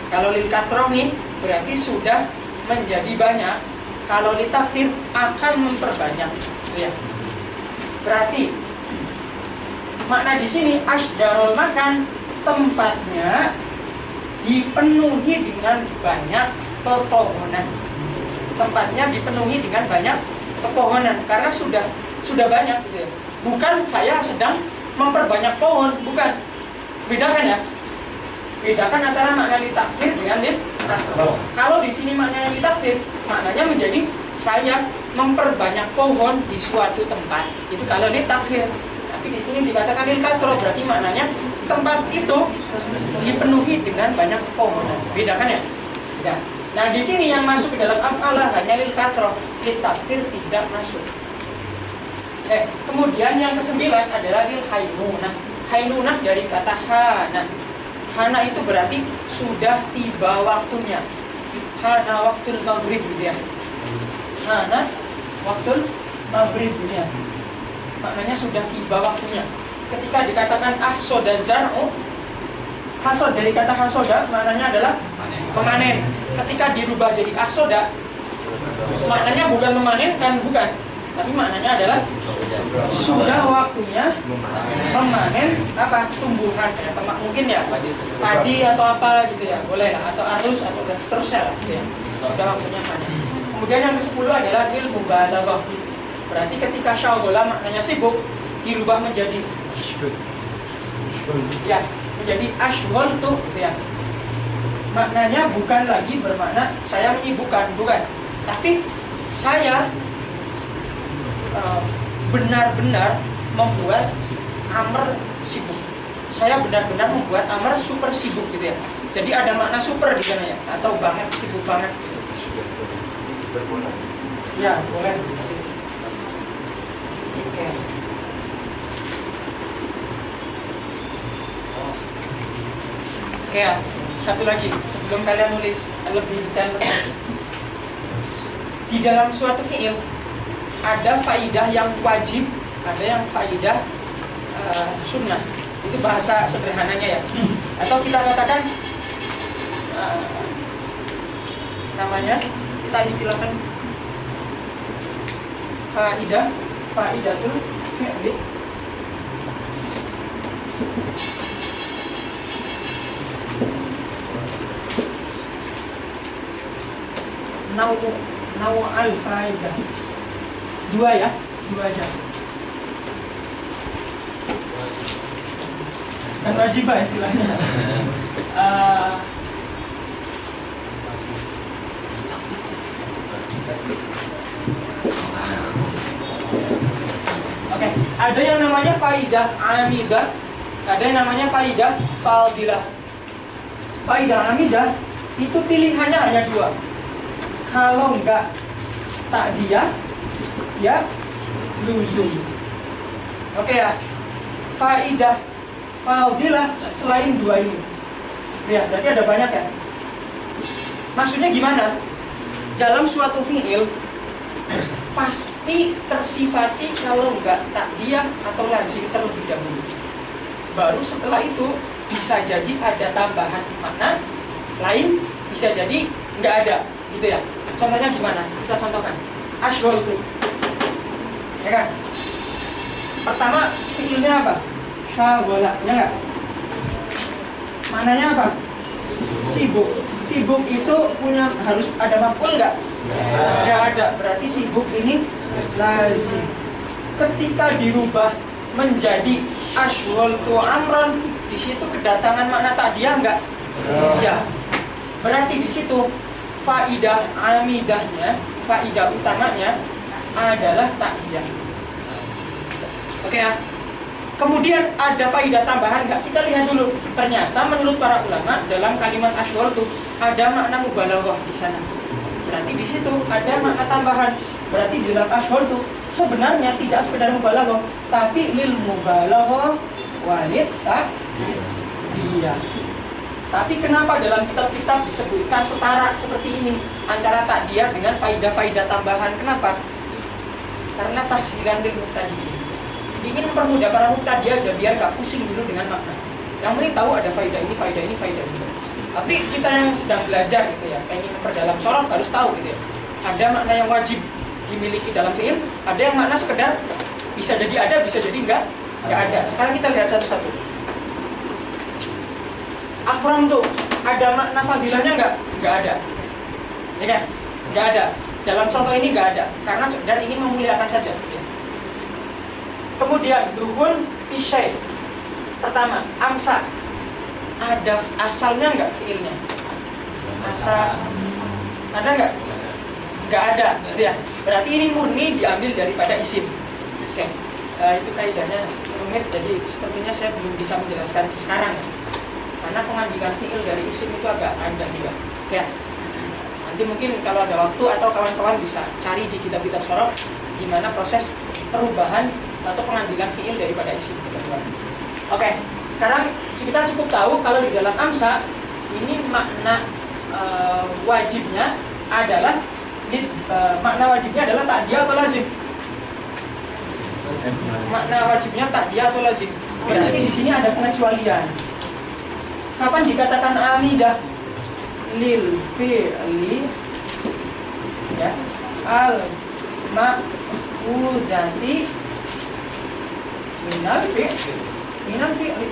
Kalau lil kasroh nih berarti sudah menjadi banyak. Kalau lil taksir akan memperbanyak. Ya. Berarti makna di sini asjarul makan tempatnya dipenuhi dengan banyak pepohonan. Tempatnya dipenuhi dengan banyak pepohonan karena sudah banyak gitu ya. Bukan saya sedang memperbanyak pohon, bukan. Bedakan ya. Bedakan antara makna litaksir dengan litasroh. Kalau di sini maknanya litaksir, maknanya menjadi saya memperbanyak pohon di suatu tempat. Itu kalau litaksir. Tapi di sini dikatakan lil kasroh berarti maknanya tempat itu dipenuhi dengan banyak pepohonan. Bedakan ya? Ya. Nah di sini yang masuk ke dalam af'alah hanya lil kasroh, lil taksir tidak masuk. Kemudian yang ke-9 adalah lil hainunah. Hainunah dari kata hana. Hana itu berarti sudah tiba waktunya. Hana waktul maghrib gitu ya. Hana waktul maghrib gitu ya. maknanya sudah tiba waktunya. Ketika dikatakan ahsoda zar'u, hasod dari kata hasoda maknanya adalah memanen. Ketika dirubah jadi ahsoda, maknanya bukan memanenkan, bukan, tapi maknanya adalah sudah waktunya memanen apa, tumbuhan atau mungkin ya padi atau apa gitu ya, boleh lah, atau arus atau dan seterusnya lah gitu ya. Sudah waktunya panen. Kemudian yang ke-10 adalah ilmu balaghah. Berarti ketika syaghala maknanya sibuk dirubah menjadi ya, menjadi ashghaltu gitu ya. Maknanya bukan lagi bermakna saya menyibukkan, bukan, tapi saya benar-benar membuat Amr sibuk. Saya benar-benar membuat Amr super sibuk gitu ya. Jadi ada makna super di sana ya, atau banget, sibuk banget. Ya, boleh. Oke. Oke ya, satu lagi sebelum kalian nulis lebih detail lagi. Di dalam suatu fiil ada faidah yang wajib, ada yang faidah sunnah. Itu bahasa sederhananya ya. Atau kita katakan namanya, kita istilahkan faidatul fi'li. Nau al-faidah. Dua ya, dua aja. Kan wajibah istilahnya. Oke, ada yang namanya faidah amidah, ada yang namanya faidah fadilah. Faidah amidah itu pilihannya hanya dua. Kalau enggak takdiyah, ya luzum. Oke ya. Faidah fadilah selain dua ini. Ya, berarti ada banyak ya. Maksudnya gimana? Dalam suatu fiil pasti tersifati kalau enggak takdiyah atau lazim terlebih dahulu. Baru setelah itu bisa jadi ada tambahan makna lain, bisa jadi enggak ada, gitu ya. Contohnya gimana? Kita contohkan. Ashghaltu. Ya kan? Pertama fiilnya apa? Syaghala, ya enggak? Maknanya apa? Sibuk. Sibuk itu punya harus ada maf'ul enggak? Enggak ada. Berarti sibuk ini lazim. Ketika dirubah menjadi ashghaltu amran, di situ kedatangan makna takdiyah enggak? Iya. Berarti di situ faidah amidahnya, faidah utamanya adalah takdiyah. Oke ya. Kemudian ada faidah tambahan nggak? Kita lihat dulu. Ternyata menurut para ulama dalam kalimat ashghaltu ada makna mubalaghah di sana. Berarti di situ ada makna tambahan. Berarti di dalam ashghaltu sebenarnya tidak sekedar mubalaghah, tapi lil mubalaghah walid takdiyah. Tapi kenapa dalam kitab-kitab disebutkan setara seperti ini antara takdiyah dengan faidah-faidah tambahan? Kenapa? Karena tashilan lil mubtadi. Ingin mempermudah para mubtadi aja biar gak pusing dulu dengan makna. Yang penting tahu ada faidah ini, faidah ini, faidah ini. Tapi kita yang sedang belajar gitu ya, ingin memperdalam shoroh harus tahu gitu ya. Ada makna yang wajib dimiliki dalam fi'il, ada yang makna sekedar bisa jadi ada, bisa jadi enggak ada. Sekarang kita lihat satu-satu. Akram tuh ada makna fadilahnya enggak ada, ya kan? Enggak ada. Dalam contoh ini enggak ada, karena sekedar ingin memuliakan saja. Kemudian dukhul fi syai'. Pertama, amsa. Ada asalnya enggak fiilnya? Asal ada enggak? Enggak ada, gitu ya. Berarti ini murni diambil daripada isim. Oke. Itu kaidahnya rumit, jadi sepertinya saya belum bisa menjelaskan sekarang ya. Karena pengambilan fiil dari isim itu agak panjang juga. Oke. Nanti mungkin kalau ada waktu atau kawan-kawan bisa cari di kitab-kitab shoroh gimana proses perubahan atau pengambilan fiil daripada isim kedua. Oke. Sekarang kita cukup tahu kalau di dalam amsa ini makna wajibnya adalah makna wajibnya adalah takdiyah atau lazim. Makna wajibnya takdiyah atau lazim. Berarti di sini ada pengecualian. Kapan dikatakan amidah? Lil fi'li ya al ma'khudati minal fi'li.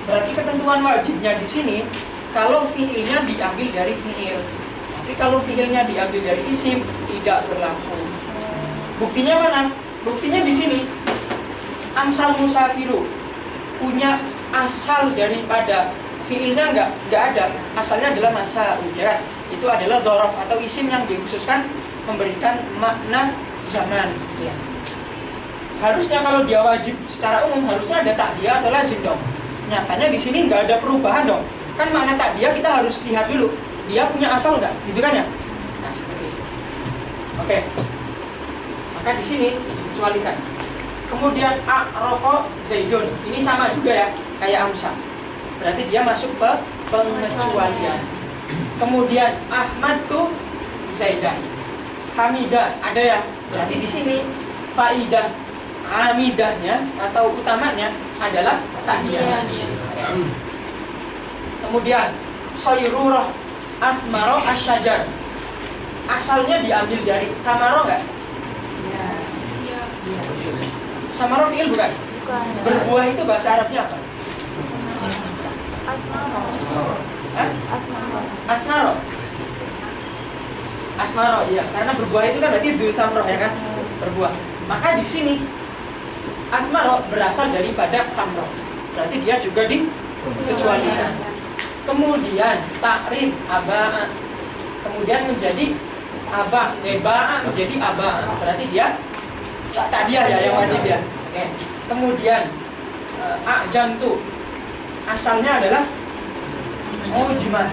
Berarti ketentuan wajibnya di sini kalau fi'ilnya diambil dari fi'il. Tapi kalau fi'ilnya diambil dari isim tidak berlaku. Buktinya mana? Buktinya di sini. Amsal musafiru punya asal daripada fiilnya nggak ada, asalnya adalah masa udah. Itu adalah dzaraf atau isim yang dikhususkan memberikan makna zaman gitu ya. Harusnya kalau dia wajib secara umum harusnya ada takdiyah atau lazim dong. Nyatanya di sini nggak ada perubahan dong. Kan makna takdiyah kita harus lihat dulu dia punya asal nggak, gitu kan ya? Nah seperti itu. Oke. Maka di sini dikecualikan. Kemudian a'raqa Zaidun, ini sama juga ya kayak amsal. Berarti dia masuk ke pengecualian. Kemudian Ahmad tuh Zaidan, Hamidah ada ya. Berarti di sini faidah amidahnya atau utamanya adalah takdiyah. Kemudian Sayrurah Asmaro Asyajar, asalnya diambil dari Samaro nggak? Samaro fi'il bukan? Bukan. Berbuah itu bahasa Arabnya apa? Hah? Asmaro. Asmaro, iya. Karena berbuah itu kan berarti du samroh ya kan? Berbuah. Maka di sini asmaro berasal daripada samroh. Berarti dia juga dikecualikan. Kemudian takrib abaa. Kemudian menjadi abah, nebaa menjadi abaa. Berarti dia takdiyah ya yang wajib ya. Oke. Kemudian a'jamtu asalnya adalah mujmah.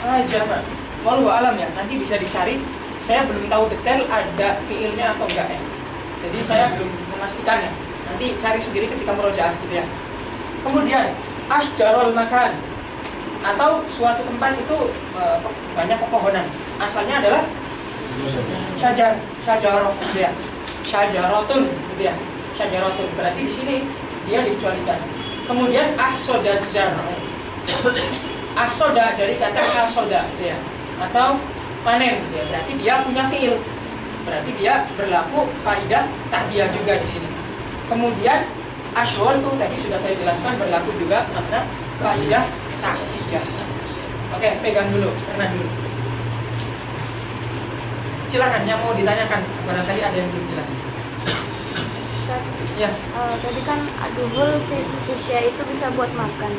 Ajama. Wallahu alam ya. Nanti bisa dicari. Saya belum tahu detail ada fiilnya atau enggak ya. Jadi saya belum memastikan ya. Nanti cari sendiri ketika murojaah gitu ya. Kemudian asjarul makan atau suatu tempat itu banyak pepohonan. Asalnya adalah syajarah gitu ya. Syajaratun gitu ya. Syajaratun berarti di sini dia dikecualikan. Kemudian ahsoda zar'u. Ahsoda dari kata ahsoda gitu ya. Atau panen gitu ya. Berarti dia punya fiil. Berarti dia berlaku faidah takdiyah juga di sini. Kemudian asyol tuh tadi sudah saya jelaskan berlaku juga makna faidah takdiyah. Oke, pegang dulu, cerna dulu. Silakan yang mau ditanyakan, barangkali ada yang belum jelas. Ustaz, Ya. tadi kan aduhul fisya itu bisa buat makan.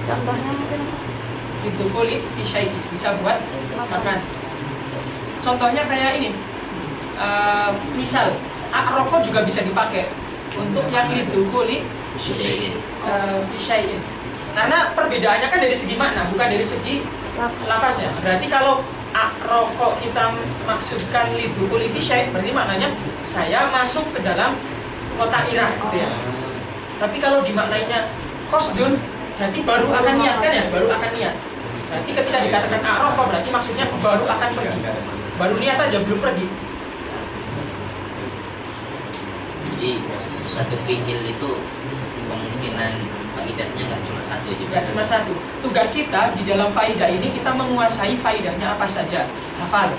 Contohnya mungkin Itu kulit fisyai bisa buat makan. Contohnya kayak ini. Misal rokok juga bisa dipakai untuk yang itu kulit fisyai. Karena perbedaannya kan dari segi makna, bukan dari segi lafaznya. Berarti kalau rokok kita maksudkan lidukuli fisyai, berarti maknanya saya masuk ke dalam kota irah gitu ya. Tapi kalau dimaknainya kosdun, berarti baru akan niat kan ya, baru akan niat. Berarti ketika dikatakan rokok berarti maksudnya baru akan pergi, baru niat aja belum pergi. Jadi satu fi'il itu kemungkinan faidahnya nggak cuma satu juga. Nggak cuma satu. Tugas kita di dalam faidah ini kita menguasai faidahnya apa saja, hafal.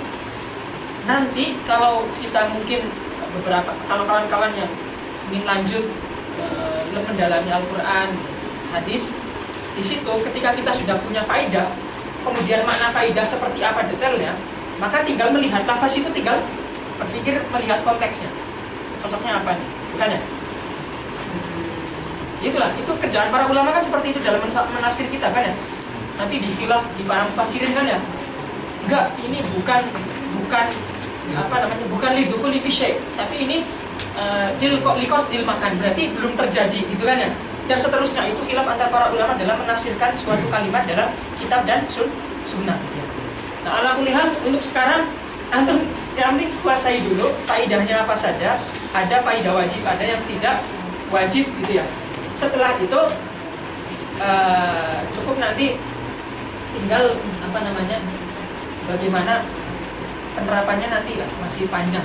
Nanti kalau kita mungkin beberapa, kalau kawan-kawan yang ingin lanjut mendalami Al-Quran, hadis, di situ ketika kita sudah punya faidah, kemudian makna faidah seperti apa detailnya, maka tinggal melihat lafaz itu, tinggal berpikir melihat konteksnya. Cocoknya apa nih? Bukan ya? Itulah, itu kerjaan para ulama kan seperti itu dalam menafsir kita kan ya. Nanti di khilaf di para mufassirin kan ya. Enggak, ini bukan apa namanya? Bukan lidukuli fi syai', tapi ini likos dil makan, berarti belum terjadi gitu kan ya. Dan seterusnya itu khilaf antara para ulama dalam menafsirkan suatu kalimat dalam kitab dan sunnah. Nah, ala kulli hal untuk sekarang antum nanti kuasai dulu faidahnya apa saja. Ada faidah wajib, ada yang tidak wajib gitu ya. Setelah itu cukup nanti tinggal apa namanya, bagaimana penerapannya nanti lah, masih panjang.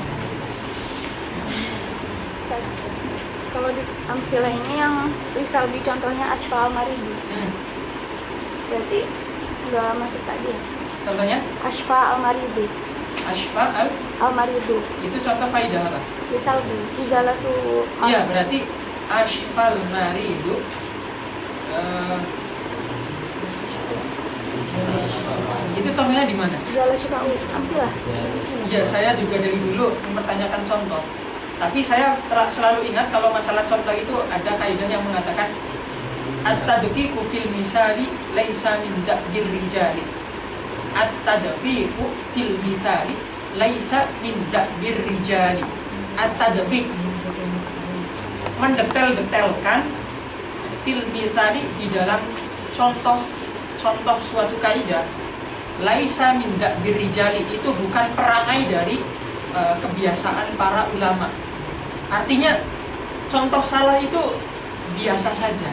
Kalau di amsilah ini yang risalbi contohnya Ashfa al-Maridi, berarti nggak masuk tadi ya? Contohnya Ashfa al-Maridi, Ashfa al-Maridu itu contoh faidah apa? risalbi izalatu Iya, berarti Ashfal maridu itu contohnya di mana? izalah syifa'u amsilah. Ya, saya juga dari dulu mempertanyakan contoh. Tapi saya selalu ingat kalau masalah contoh itu ada kaidah yang mengatakan at-tadqiqu fil misali laisa min da'bir rijali. At-tadqiqu fil misali laisa min da'bir rijali. At-tadqiq mendetail-detailkan fil misali di dalam contoh suatu kaidah laisa min da'bir rijali, itu bukan perangai dari kebiasaan para ulama. Artinya contoh salah itu biasa saja,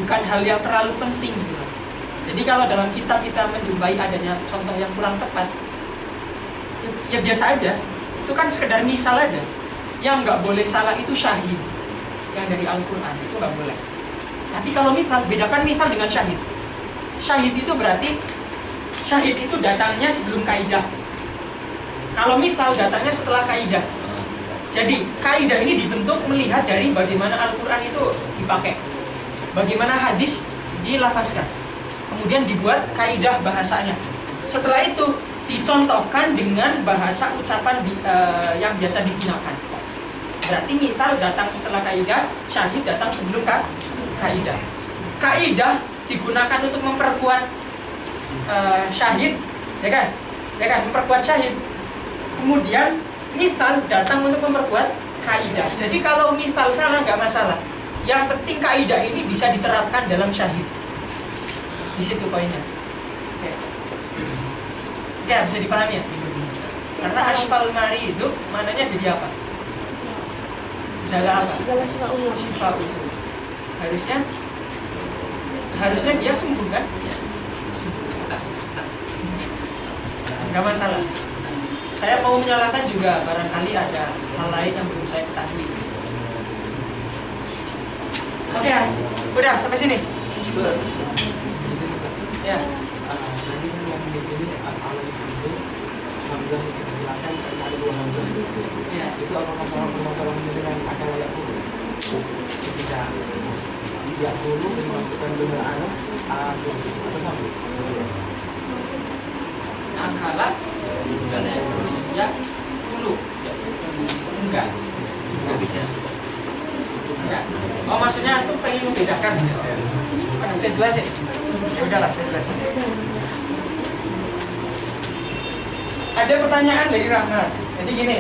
bukan hal yang terlalu penting gitu. Jadi kalau dalam kitab kita menjumpai adanya contoh yang kurang tepat, ya biasa aja. Itu kan sekedar misal aja. Yang nggak boleh salah itu syahid, yang dari Al-Quran itu nggak boleh. Tapi kalau misal, bedakan misal dengan syahid. Syahid itu berarti syahid itu datangnya sebelum kaidah. Kalau misal datangnya setelah kaidah. Jadi kaidah ini dibentuk melihat dari bagaimana Al-Quran itu dipakai, bagaimana hadis dilafazkan, kemudian dibuat kaidah bahasanya. Setelah itu dicontohkan dengan bahasa ucapan yang biasa digunakan. Berarti misal datang setelah kaidah, syahid datang sebelum kaidah. Kaidah digunakan untuk memperkuat syahid, ya kan? Memperkuat syahid. Kemudian misal datang untuk memperkuat kaidah. Jadi kalau misal salah nggak masalah. Yang penting kaidah ini bisa diterapkan dalam syahid. Di situ poinnya. Oke, bisa dipahami ya? Karena Ashfal mari itu mananya jadi apa? Zala apa? Izalah Syifa'u. Harusnya dia sembuh kan? Nggak masalah. Saya mau menyalahkan juga barangkali ada hal lain yang belum saya ketahui. Oke, udah sampai sini. Ya. Tadi kan yang di sini al-alif itu hamzah yang kita bilangkan karena ada dua hamzah. Ya. Itu apa permasalahannya dengan akal layak dulu? Ketika ya dulu dimasukkan dengan atau sama? Akala ya dulu enggak. Oh, maksudnya tuh pengen membedakan. Mana saya jelasin? Ya udahlah, saya jelasin. Ada pertanyaan dari Rahmat. Jadi gini.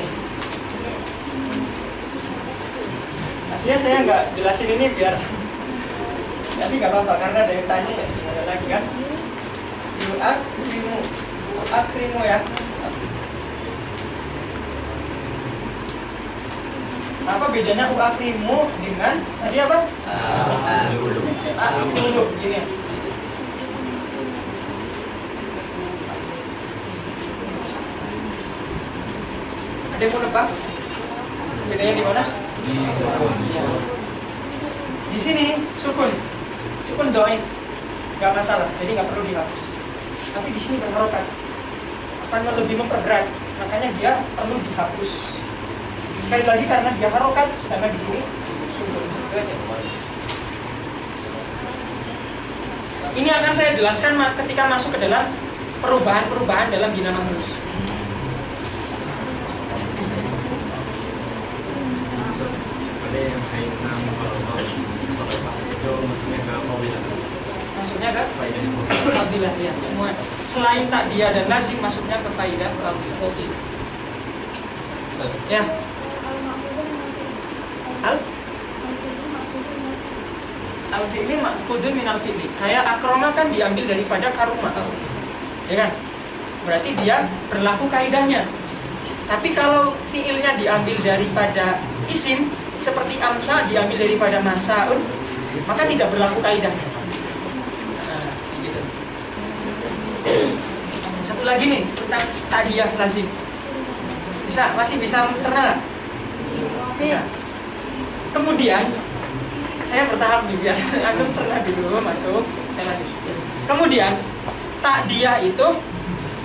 Aslinya saya nggak jelasin ini biar, tapi nggak apa-apa karena ada yang tanya ya. Ada lagi kan? Akrimu ya. Apa bedanya uakrimu dengan tadi apa? Dulu gini. Ada yang mau nebak? Bedanya di mana? Di sini sukun doi, nggak masalah, jadi nggak perlu dihapus. Tapi di sini berharokat, akan lebih memperberat, makanya dia perlu dihapus. Sekali lagi karena dia harokat, sedangkan di sini sukun. Itu aja. Ini akan saya jelaskan ketika masuk ke dalam perubahan-perubahan dalam bina mahrus. Masuknya ke fadilah ya, semua selain takdiyah dan lazim masuknya ke faidah fadilah. Ya. Al-fi'li ma'khudun min al-fi'li. Kayak akroma kan diambil daripada karuma. Ya kan? Berarti dia berlaku kaidahnya. Tapi kalau fi'ilnya diambil daripada isim seperti amsa diambil daripada masaun, maka tidak berlaku kaidahnya. Nah, gitu. Satu satu lagi nih tentang ta'diyah lazim. Masih bisa mencerna? Bisa. Kemudian saya bertahap nih biar antum cerna dulu masuk. Saya lanjut. Kemudian ta'diyah itu,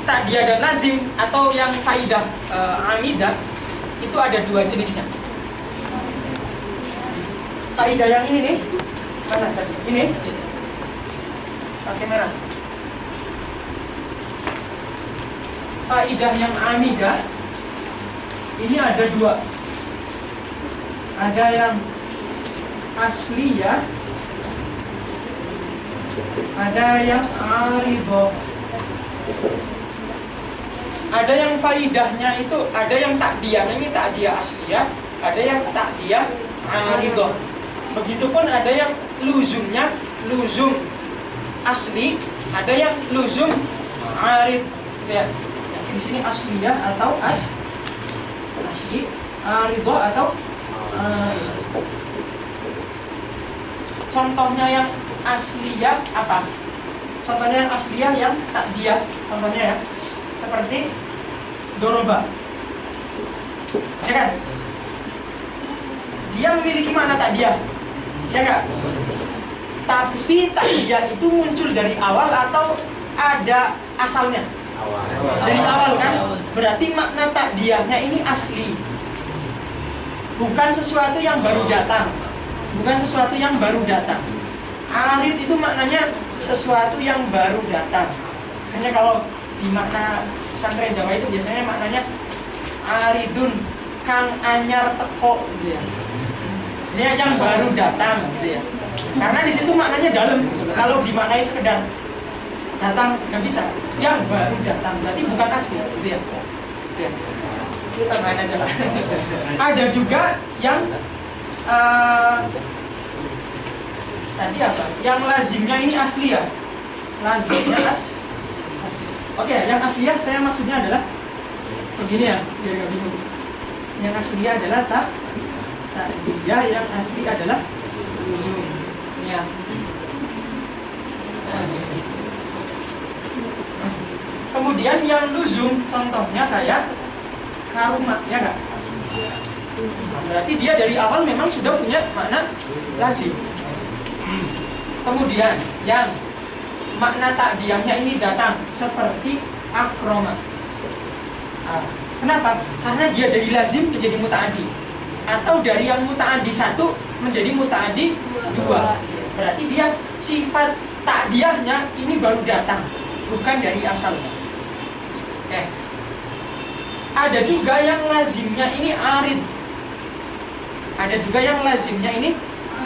ta'diyah dan lazim atau yang faidah amidah itu ada dua jenisnya. Faidah yang ini nih, mana tadi? Ini pakai merah. Faidah yang amidah ini ada dua. Ada yang asliyah, ada yang aridho. Ada yang faidahnya itu, ada yang ta'diyah, ini ta'diyah asliyah, ada yang ta'diyah aridho. Begitupun ada yang luzumnya, luzum asli, ada yang luzum arid. Ya. Di sini asliyah atau asli, aridho atau contohnya yang asliyah apa? Contohnya yang asliyah yang ta'diyah, contohnya ya, seperti doroba, ya kan? Dia memiliki makna ta'diyah, ya kan? Tapi ta'diyah itu muncul dari awal atau ada asalnya? Dari awal kan? Berarti makna ta'diyahnya ini asli, bukan sesuatu yang baru datang. Bukan sesuatu yang baru datang. Arid itu maknanya sesuatu yang baru datang. Hanya kalau di makna pesantren Jawa itu biasanya maknanya aridun, kang anyar teko gitu ya. Jadi yang baru datang gitu ya. Karena di situ maknanya dalam. Kalau dimaknai sekedar datang nggak bisa. Yang baru datang berarti bukan asli gitu ya. Gitu ya. Kita main aja lah. Ada juga yang tadi apa? Yang lazimnya ini asli ya. Lazimnya asli. Oke, yang asli ya, saya maksudnya adalah begini ya, biar nggak bingung. Yang asli adalah ta'diyah, yang asli adalah luzum. Ya. Kemudian yang luzum contohnya kayak karuma, ya nggak? Berarti dia dari awal memang sudah punya makna lazim. Kemudian yang makna ta'diyahnya ini datang seperti akroma. Kenapa? Karena dia dari lazim menjadi muta'addi, atau dari yang muta'addi satu menjadi muta'addi dua. Berarti dia sifat ta'diyahnya ini baru datang, bukan dari asalnya. Oke. Ada juga yang lazimnya ini arid. Ada juga yang lazimnya ini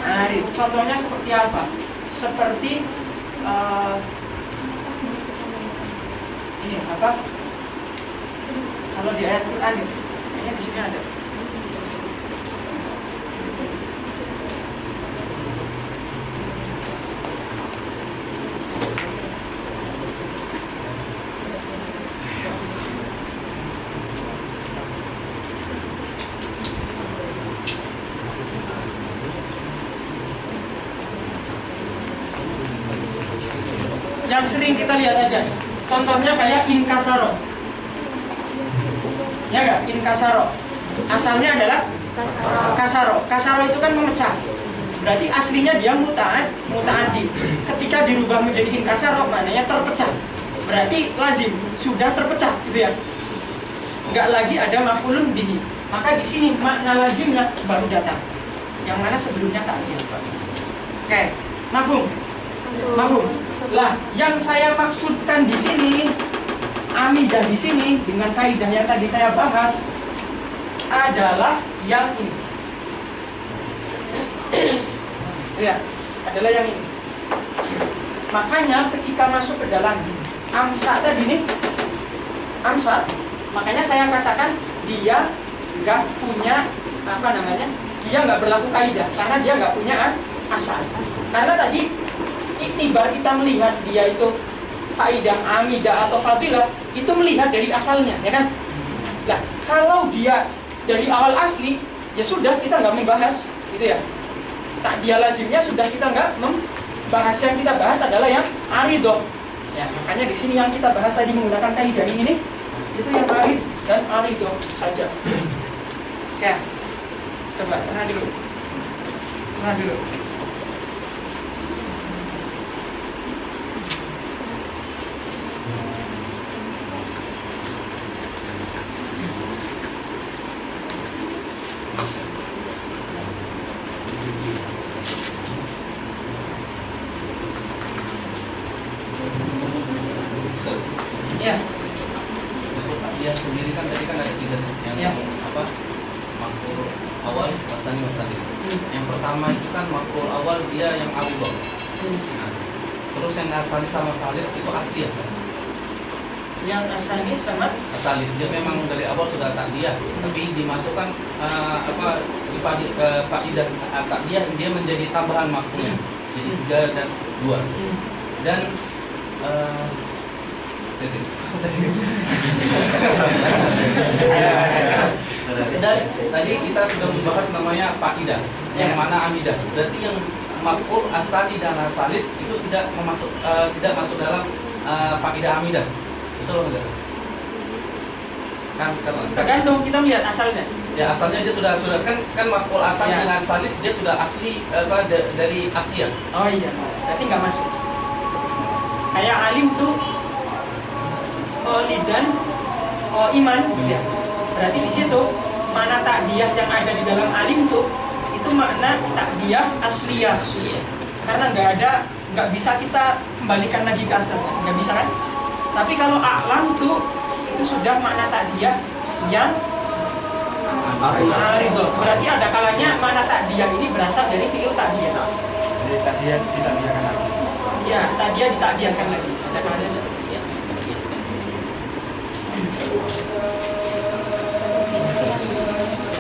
arid. Contohnya seperti apa? Seperti ini apa? Kalau di ayat Quran ini, kayaknya di sini ada. Yang sering kita lihat aja, contohnya kayak inkasaro, ya nggak? Inkasaro, asalnya adalah kasaro. Kasaro itu kan memecah, berarti aslinya dia muta'addi. Ketika dirubah menjadi inkasaro, maknanya terpecah. Berarti lazim sudah terpecah, gitu ya. Nggak lagi ada maf'ulun bihi. Maka di sini makna lazimnya baru datang, yang mana sebelumnya ta'diyah. Oke, mafhum? Mafhum. Lah, yang saya maksudkan di sini, amidah di sini dengan kaidah yang tadi saya bahas adalah yang ini. Ya, adalah yang ini. Makanya ketika masuk ke dalam amsa tadi nih, amsa, makanya saya katakan dia nggak punya apa namanya, dia nggak berlaku kaidah karena dia nggak punya asal. Karena tadi itibar kita melihat dia itu faidah amidah atau fadilah itu melihat dari asalnya, ya kan? Nah, kalau dia dari awal asli, ya sudah kita nggak membahas, gitu ya. Tak dia lazimnya sudah kita nggak membahas. Yang kita bahas adalah yang aridho. Ya, makanya di sini yang kita bahas tadi menggunakan kaidah ini nih, itu yang arid dan arido saja. Oke, coba cerna dulu. Ya, Untuk dia sendiri kan tadi kan ada 3 yang Ya. apa? Makhluk awal, wasani, wasalis. Yang pertama itu kan makhluk awal dia yang arido. Nah, terus yang asali sama salis itu asli ya kan? yang asali sama Asalis dia memang dari awal sudah takdiyah, tapi dimasukkan faidah takdiyah dia menjadi tambahan maf'ul. Jadi 3 dan 2. Dan dan tadi kita sudah membahas namanya faidah, yang mana amidah. Berarti yang maf'ul asali dan asalis itu tidak masuk dalam faidah amidah. Betul enggak? Kan tergantung kita melihat asalnya. ya asalnya dia sudah kan maf'ul asal Ya. dengan salis dia sudah asli dari asli ya. Oh iya, berarti nggak masuk. Kayak alim tuh lidan iman, ya. Berarti di situ mana takdiyah yang ada di dalam alim tuh itu makna takdiyah asliyah. Karena nggak bisa kita kembalikan lagi ke asalnya, nggak bisa kan? Tapi kalau a'lam tuh itu sudah makna takdiyah yang arido. Berarti ada kalanya mana takdiyah ini berasal dari fi'il takdiyah. Jadi tadi ditadiakan lagi. Iya, takdiyah ditakdiyahkan lagi. Ada kalanya seperti itu.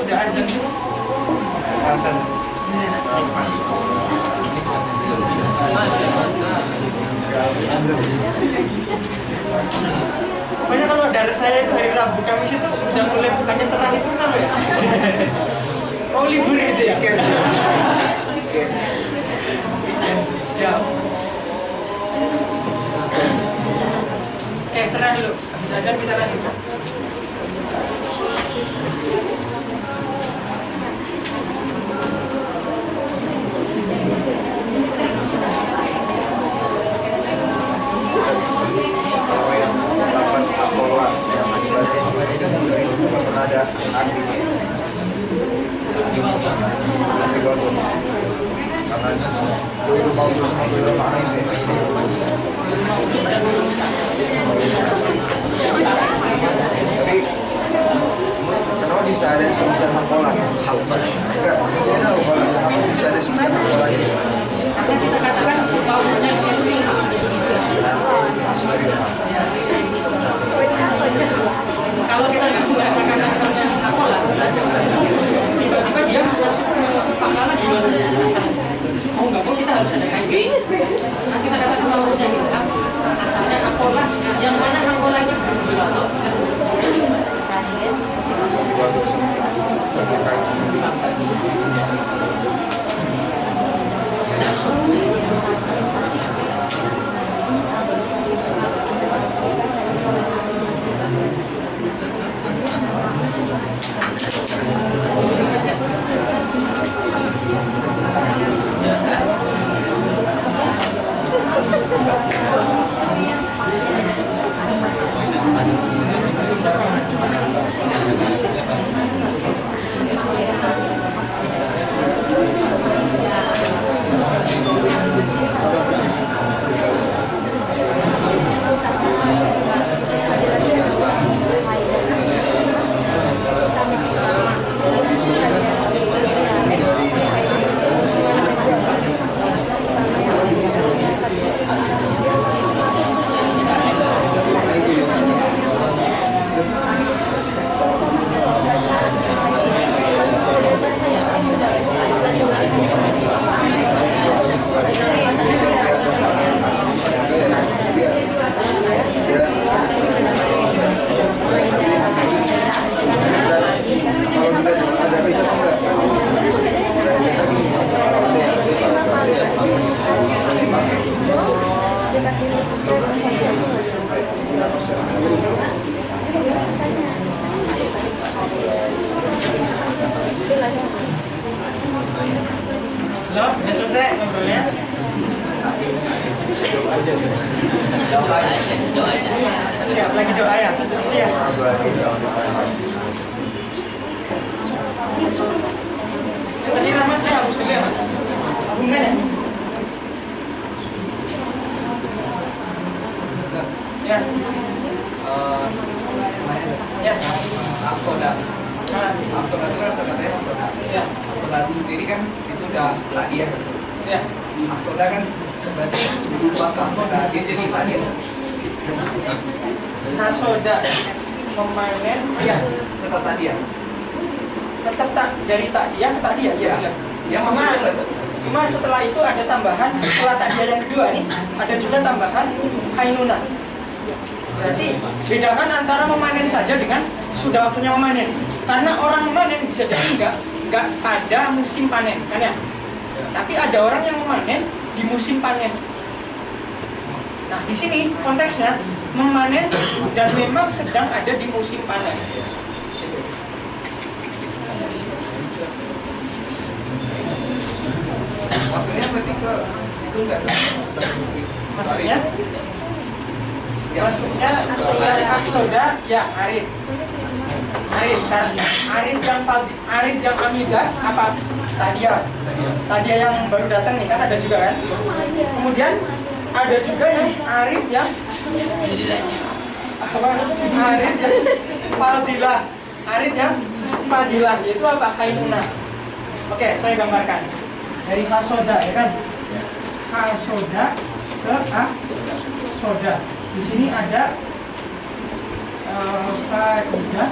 Udah azan. Alasan Pokoknya kalau dari saya itu hari Rabu Kamis itu udah mulai bukannya cerah itu kenapa ya? Oh libur gitu ya? Siap. Oke, cerah dulu. Habis azan kita lanjutkan. lapas apola yang berarti sebenarnya pernah ada artinya karena itu bagus sama itu mana ini tapi kenapa bisa ada sebutan hapola enggak bagaimana hapola kenapa bisa ada sebutan hapola ini Karena kita katakan baunya di situ ilham. Kalau kita mengatakan asalnya apola, tiba-tiba dia masuk ke pangkalan di luar asalnya. Mau nggak mau kita harus ada kain. Nah kita katakan baunya ilham, asalnya apola. Yang mana apola ini berbeda? doa aja. Siap, lagi doa ya. Siap. Tadi Rahmat saya hapus dulu ya, Pak. Hubungan ya? Ya. Ya. Aksoda. Aksoda itu kan katanya aksoda. Ya. Aksoda itu sendiri kan itu udah tadiah gitu. Ya. Aksoda kan berarti berubah ke aksoda dia jadi tadiah. Hasoda memanen, ya. Tetap tadiah. Tetap tak dari takdiah ke takdiah. Iya. Yang Cuma, maksudnya nggak, cuma setelah itu ada tambahan, setelah takdiah yang kedua nih, ada juga tambahan hainuna. Berarti bedakan antara memanen saja dengan sudah waktunya memanen. Karena orang memanen bisa jadi nggak pada musim panen, kan ya? Tapi ada orang yang memanen di musim panen. Nah, di sini konteksnya memanen dan memang sedang ada di musim panen. maksudnya berarti ke itu enggak? Maksudnya? Ya, Maksudnya aksoda ya arid. Arid kan? Arid yang amidah apa? Tadia yang baru datang nih kan ada juga kan? Kemudian ada juga yang arid yang Jadi lazim. apa? Arid yang fadilah. Arid yang fadilah yaitu apa? Hainuna. Oke, saya gambarkan. Dari hasoda ya kan? Hasoda ke soda. Di sini ada faidah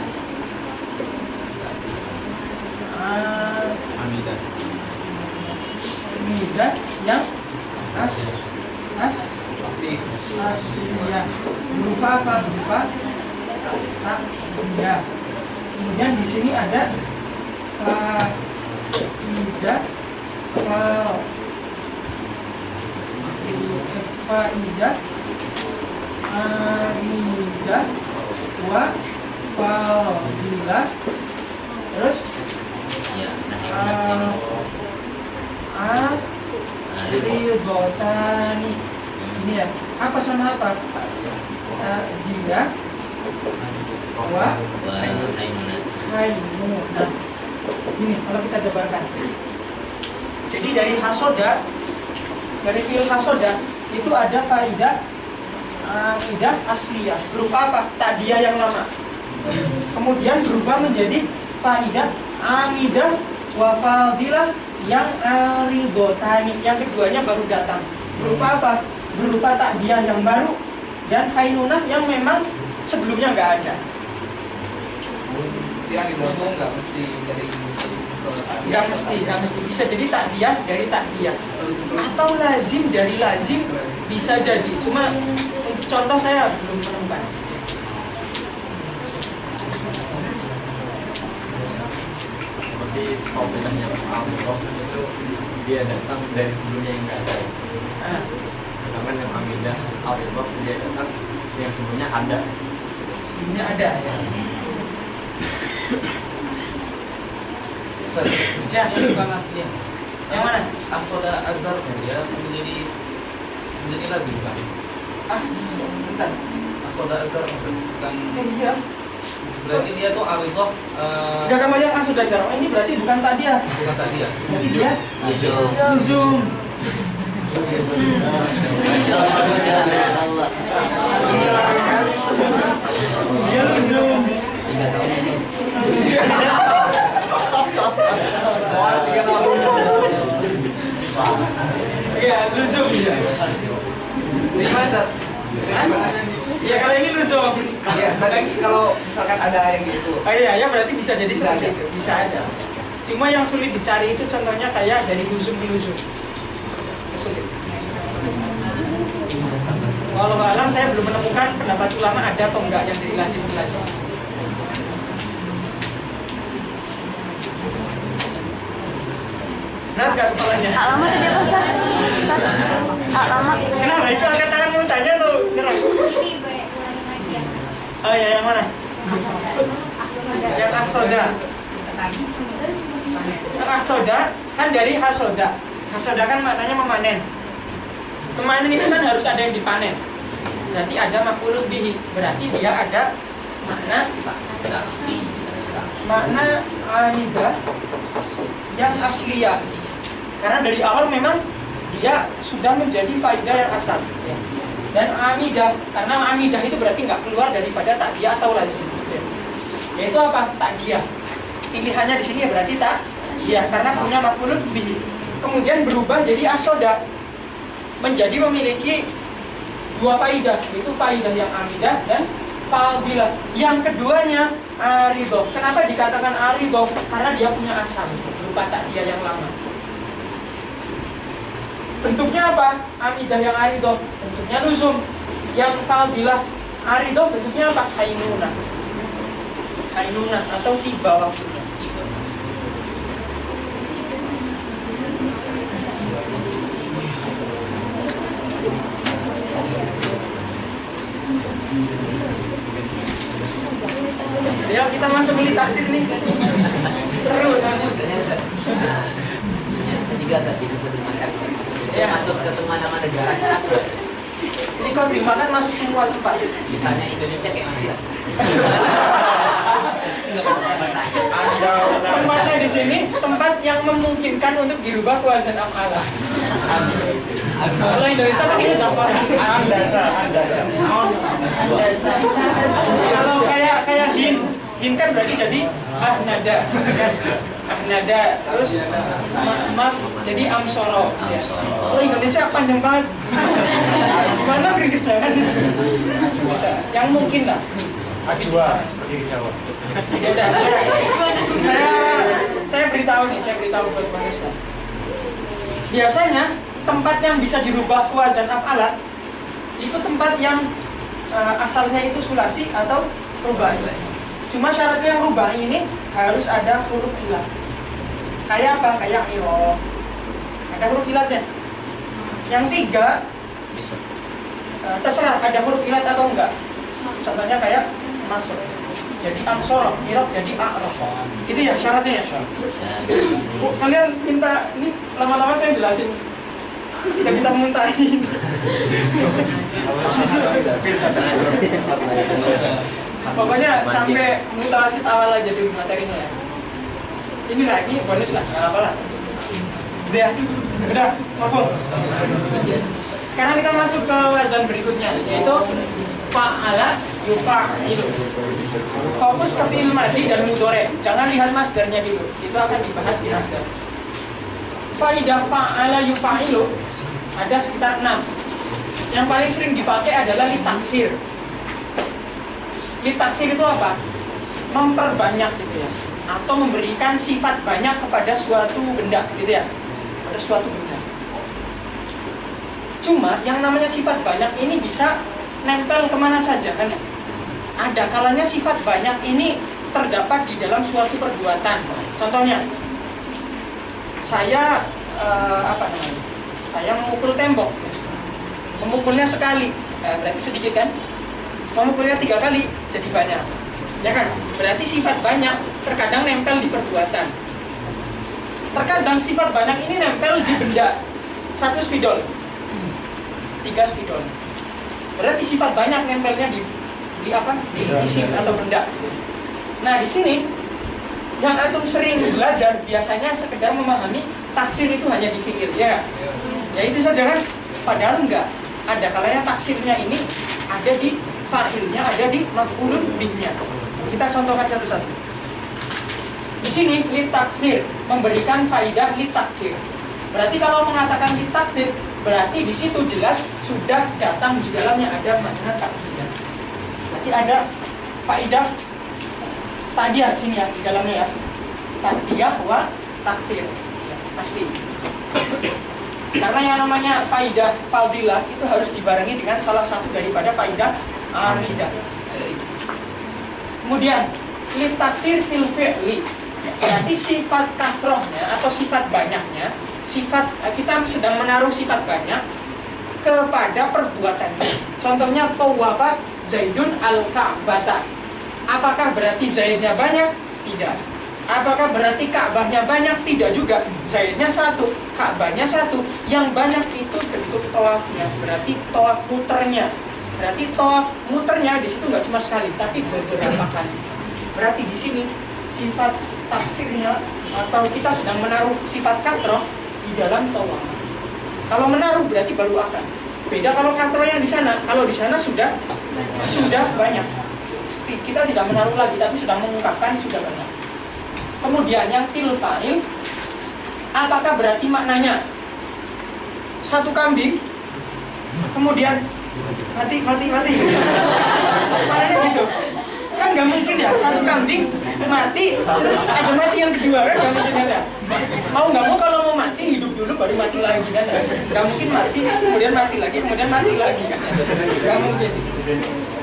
Amidah. amidah yang asli. asliya berupa apa? Berupa takdiah. Kemudian di sini ada faidah faidah amidah wa fadilah. Terus Ya, nah ridotani. Ini ya, apa sama apa? Dia wa Haimunat. haimunat. Ini kalau kita jabarkan. Jadi dari hasoda, dari fi'il hasoda itu ada faidah amidah asliyah berupa apa? Tadia yang lama. Kemudian berubah menjadi faidah amidah wa fadilah yang aridotani. Yang keduanya baru datang. Berupa apa? Berupa takdiah yang baru dan hainunah yang memang sebelumnya nggak ada. Yang dimotong nggak mesti dari Nggak mesti. Bisa jadi takdiah dari takdiah atau lazim dari lazim, bisa jadi. Cuma untuk contoh saya belum menemukan. Seperti bedanya Al-Murof itu dia datang dari sebelumnya yang nggak ada. Ah, Sedangkan yang Amidah Al-Murof dia datang yang sebelumnya ada. sebelumnya ada ya. Ya, yang bukan asli. Yang mana? Aksoda azhar dia menjadi lazim kan? Sebentar. Aksoda azhar bukan. Iya. Berarti dia tuh awidoh Enggak kamu yang sudah zaro. Ini berarti bukan takdiah. bukan tadi ya. Berarti dia Luzum. luzum. Masya Allah. Dia luzum. 3 tahun ini. Puas 3 tahun. Iya, luzum. Ini gimana? Ya kalau ini luzum. Ya, berarti kalau misalkan ada yang gitu. Iya, ya berarti bisa jadi Bisa seperti aja. itu. Bisa aja. Cuma yang sulit dicari itu contohnya kayak dari luzum ke luzum. Sulit. Walau alam saya belum menemukan pendapat ulama ada atau enggak yang dari lazim ke lazim. Berat gak kepalanya? Alamat tadi apa Ustaz? Alamat. Kenapa? Itu angkat tangan mau tanya tuh. Nyerang. Oh iya, yang mana? Yang aksoda. Yang aksoda kan dari hasoda. Hasoda kan maknanya memanen. Memanen itu kan harus ada yang dipanen. berarti ada maf'ulun bihi, berarti dia ada makna amidah yang asliyah. Karena dari awal memang dia sudah menjadi faidah yang asal. Dan amidah, karena amidah itu berarti nggak keluar daripada takdiyah atau lazim. Yaitu apa? Takdiyah. Pilihannya di sini berarti takdiyah karena punya maf'ulun bihi. Kemudian berubah jadi asoda, menjadi memiliki dua faidah, yaitu faidah yang amidah dan fadilah. Yang keduanya aridoh. Kenapa dikatakan aridoh? Karena dia punya asal berupa takdiyah yang lama. Bentuknya apa? Amidah yang aridoh, bentuknya luzum. Yang fadilah aridoh bentuknya apa? Hainunah. Hainunah atau tiba waktunya. Ya kita masuk ke taksir nih. Seru kan? Ketiga saat itu terima kasih. Ya. Masuk ke semua nama negara satu. Ini kau dimakan masuk semua tempat. Misalnya Indonesia kayak mana ya? Tempatnya di sini tempat yang memungkinkan untuk dirubah kuasa af'ala. Kalau Indonesia pakainya dapat. Kalau kayak hin kan berarti jadi nada, kan? Nada terus mas jadi amsoro. Ya. Oh Indonesia panjang banget. Gimana ringkesnya kan? Bisa. Yang mungkin lah. Ajwa seperti di Jawa. Ya udah, saya beritahu buat manusia. Biasanya tempat yang bisa dirubah wazan af'ala itu tempat yang asalnya itu sulasi atau rubai. Cuma syaratnya yang rubai ini harus ada huruf ilat. Kayak apa? Kayak irof. Ada huruf ilatnya. Yang tiga Bisa. terserah ada huruf ilat atau enggak. Contohnya kayak masuk. Jadi amsoroh, irof jadi a'rof. Itu ya syaratnya ya. Oh, kalian minta ini lama-lama saya jelasin. Tidak kita muntahin. Pokoknya sampai mutawasit awal aja dulu materinya ya. Ini lagi bonus lah, nggak apa lah. Udah, sokong. Sekarang kita masuk ke wazan berikutnya, yaitu fa'ala yufa'ilu. Fokus ke fi'il madhi dan mudhari. Jangan lihat masdarnya dulu, itu akan dibahas di masdar. Faidah fa'ala yufa'ilu ada sekitar 6. Yang paling sering dipakai adalah litakfir. Litakfir itu apa? Memperbanyak gitu ya, atau memberikan sifat banyak kepada suatu benda gitu ya, pada suatu benda. Cuma yang namanya sifat banyak ini bisa nempel kemana saja kan ya? Ada kalanya sifat banyak ini terdapat di dalam suatu perbuatan. Contohnya, saya saya memukul tembok. Memukulnya sekali, berarti sedikit kan? Memukulnya 3 kali, jadi banyak. Ya kan? Berarti sifat banyak terkadang nempel di perbuatan. Terkadang sifat banyak ini nempel di benda. 1 spidol, 3 spidol. Berarti sifat banyak nempelnya di isim atau benda. Nah di sini yang antum sering belajar biasanya sekedar memahami taksir itu hanya di fi'il, ya. Ya itu saja kan. Padahal enggak. Ada kalanya taksirnya ini ada di fa'ilnya, ada di maf'ulun bihnya. Kita contohkan satu-satu. Di sini litakfir memberikan faidah litakfir. Berarti kalau mengatakan litakfir, berarti di situ jelas sudah datang di dalamnya ada makna takdir. Berarti ada faidah tadiah sini ya di dalamnya ya. Tadiah wa takfir. Ya, pasti. Karena yang namanya faidah fadilah itu harus dibarengi dengan salah satu daripada faidah amidah. Kemudian litakfir fil fi'li. Berarti sifat kasrohnya atau sifat banyaknya, sifat kita sedang menaruh sifat banyak kepada perbuatannya. Contohnya tawafa Zaidun al-Ka'bata. Apakah berarti Zaidnya banyak? Tidak. Apakah berarti Ka'bahnya banyak? Tidak juga. Zaidnya 1, Ka'bahnya 1. Yang banyak itu bentuk tawafnya, berarti tawaf muternya. Berarti tawaf muternya di situ nggak cuma sekali, tapi beberapa kali. Berarti di sini sifat taksirnya atau kita sedang menaruh sifat kasroh di dalam tawaf. Kalau menaruh berarti baru akan. Beda kalau kasroh yang di sana. Kalau di sana sudah banyak. Kita tidak menaruh lagi, tapi sedang mengungkapkan sudah banyak. Kemudian yang fil fa'il, apakah berarti maknanya satu kambing, kemudian mati. Maknanya gitu. Kan nggak mungkin ya, satu kambing mati, terus ada mati yang kedua, kan nggak mungkin ada. Mau nggak mau kalau mau mati, hidup dulu baru mati lagi kan? Nggak mungkin mati, kemudian mati lagi kan? Nggak mungkin.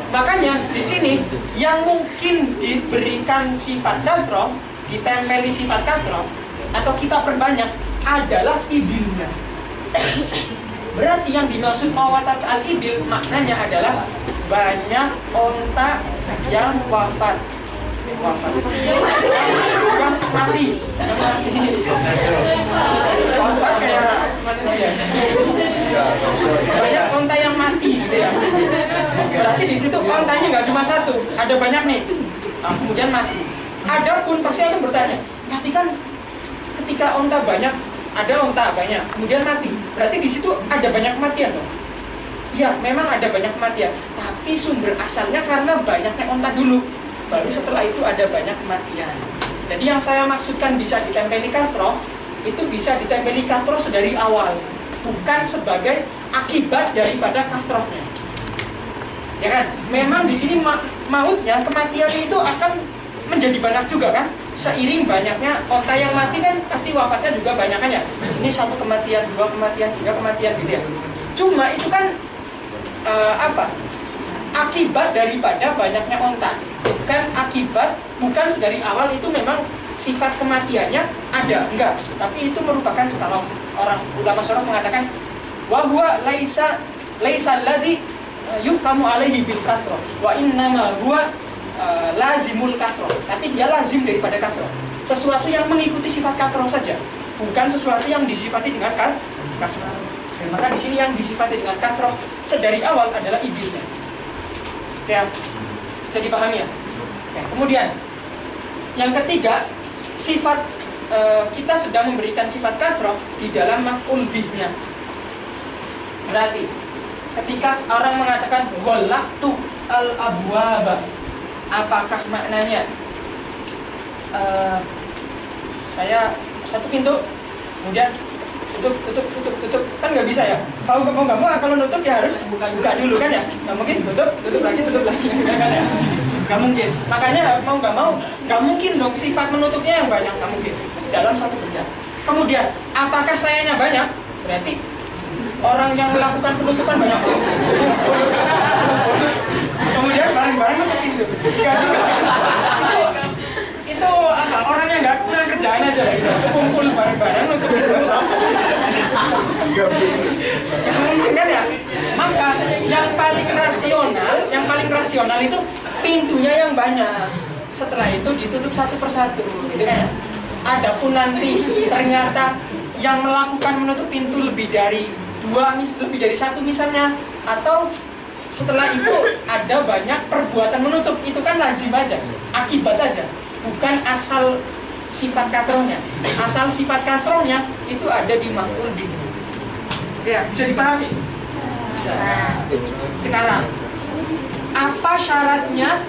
Makanya di sini yang mungkin diberikan sifat kasroh, ditempeli sifat kasroh, atau kita perbanyak adalah ibilnya. Berarti yang dimaksud mawatat al-ibil maknanya adalah banyak onta yang wafat. Bukan mati. Wafat kayak manusia. Banyak onta yang mati gitu ya. Berarti di situ ontanya nggak cuma satu, ada banyak nih. Nah, kemudian mati. Adapun pasti akan bertanya, tapi kan ketika onta banyak, ada onta banyak, kemudian mati. Berarti di situ ada banyak kematian dong. Ya, memang ada banyak kematian, tapi sumber asalnya karena banyaknya onta dulu, baru setelah itu ada banyak kematian. Jadi yang saya maksudkan bisa ditempeli kasroh, itu bisa ditempeli kasroh sedari awal, bukan sebagai akibat daripada kasrohnya. Ya kan? Memang di sini mautnya, kematian itu akan menjadi banyak juga kan? Seiring banyaknya onta yang mati kan pasti wafatnya juga banyak kan ya? Ini satu kematian, dua kematian, tiga kematian gitu ya. Cuma itu kan akibat daripada banyaknya onta, bukan sedari awal itu memang sifat kematiannya ada, enggak, tapi itu merupakan, kalau orang ulama syarah mengatakan wa huwa laisa alladhi yuhkamu alaihi bil kasrah wa innama huwa lazimul kasrah, tapi dia lazim daripada kasrah, sesuatu yang mengikuti sifat kasrah saja, bukan sesuatu yang disifati dengan kasrah. Maka di sini yang disifati dengan kasroh sedari awal adalah ibilnya. Ya, bisa dipahami ya. Oke. Kemudian yang ketiga, sifat kita sedang memberikan sifat kasroh di dalam maf'ul bihnya. Berarti ketika orang mengatakan ghalaqtu al-abwaba, apakah maknanya saya satu pintu, kemudian tutup kan nggak bisa ya. Kalau nggak mau kalau nutup ya harus buka dulu kan ya. Nggak mungkin tutup lagi kan ya. Nggak mungkin. Makanya mau nggak mungkin dong sifat menutupnya yang banyak, nggak mungkin dalam satu benda. Kemudian apakah sayanya banyak? Berarti orang yang melakukan penutupan banyak. Kemudian barang-barang nutup pintu. Nggak juga. Itu orang yang nggak punya kerjaan aja, kumpul bareng-bareng untuk mungkin kan ya. Maka yang paling rasional itu pintunya yang banyak. Setelah itu ditutup satu persatu, gitu kan ya. Adapun nanti ternyata yang melakukan menutup pintu lebih dari satu misalnya, atau setelah itu ada banyak perbuatan menutup, itu kan lazim aja, akibat aja. Bukan asal sifat kasrohnya. Asal sifat kasrohnya itu ada di maf'ul bih. Ya, bisa dipahami? Bisa. Sekarang, apa syaratnya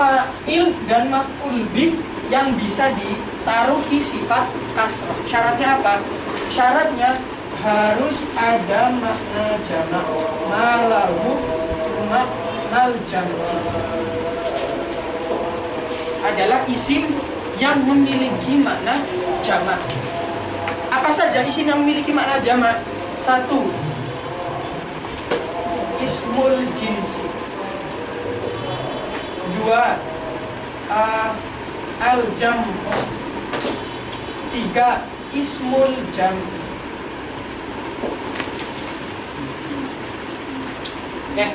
fa'il dan maf'ul bih yang bisa ditaruhi sifat kasroh? Syaratnya apa? Syaratnya harus ada makna jamak, malahu maknal jamak. Adalah isim yang memiliki makna jamak. Apa saja isim yang memiliki makna jamak? Satu, ismul jinsi. Dua, al-jam'. Tiga, ismul jam'. Ya.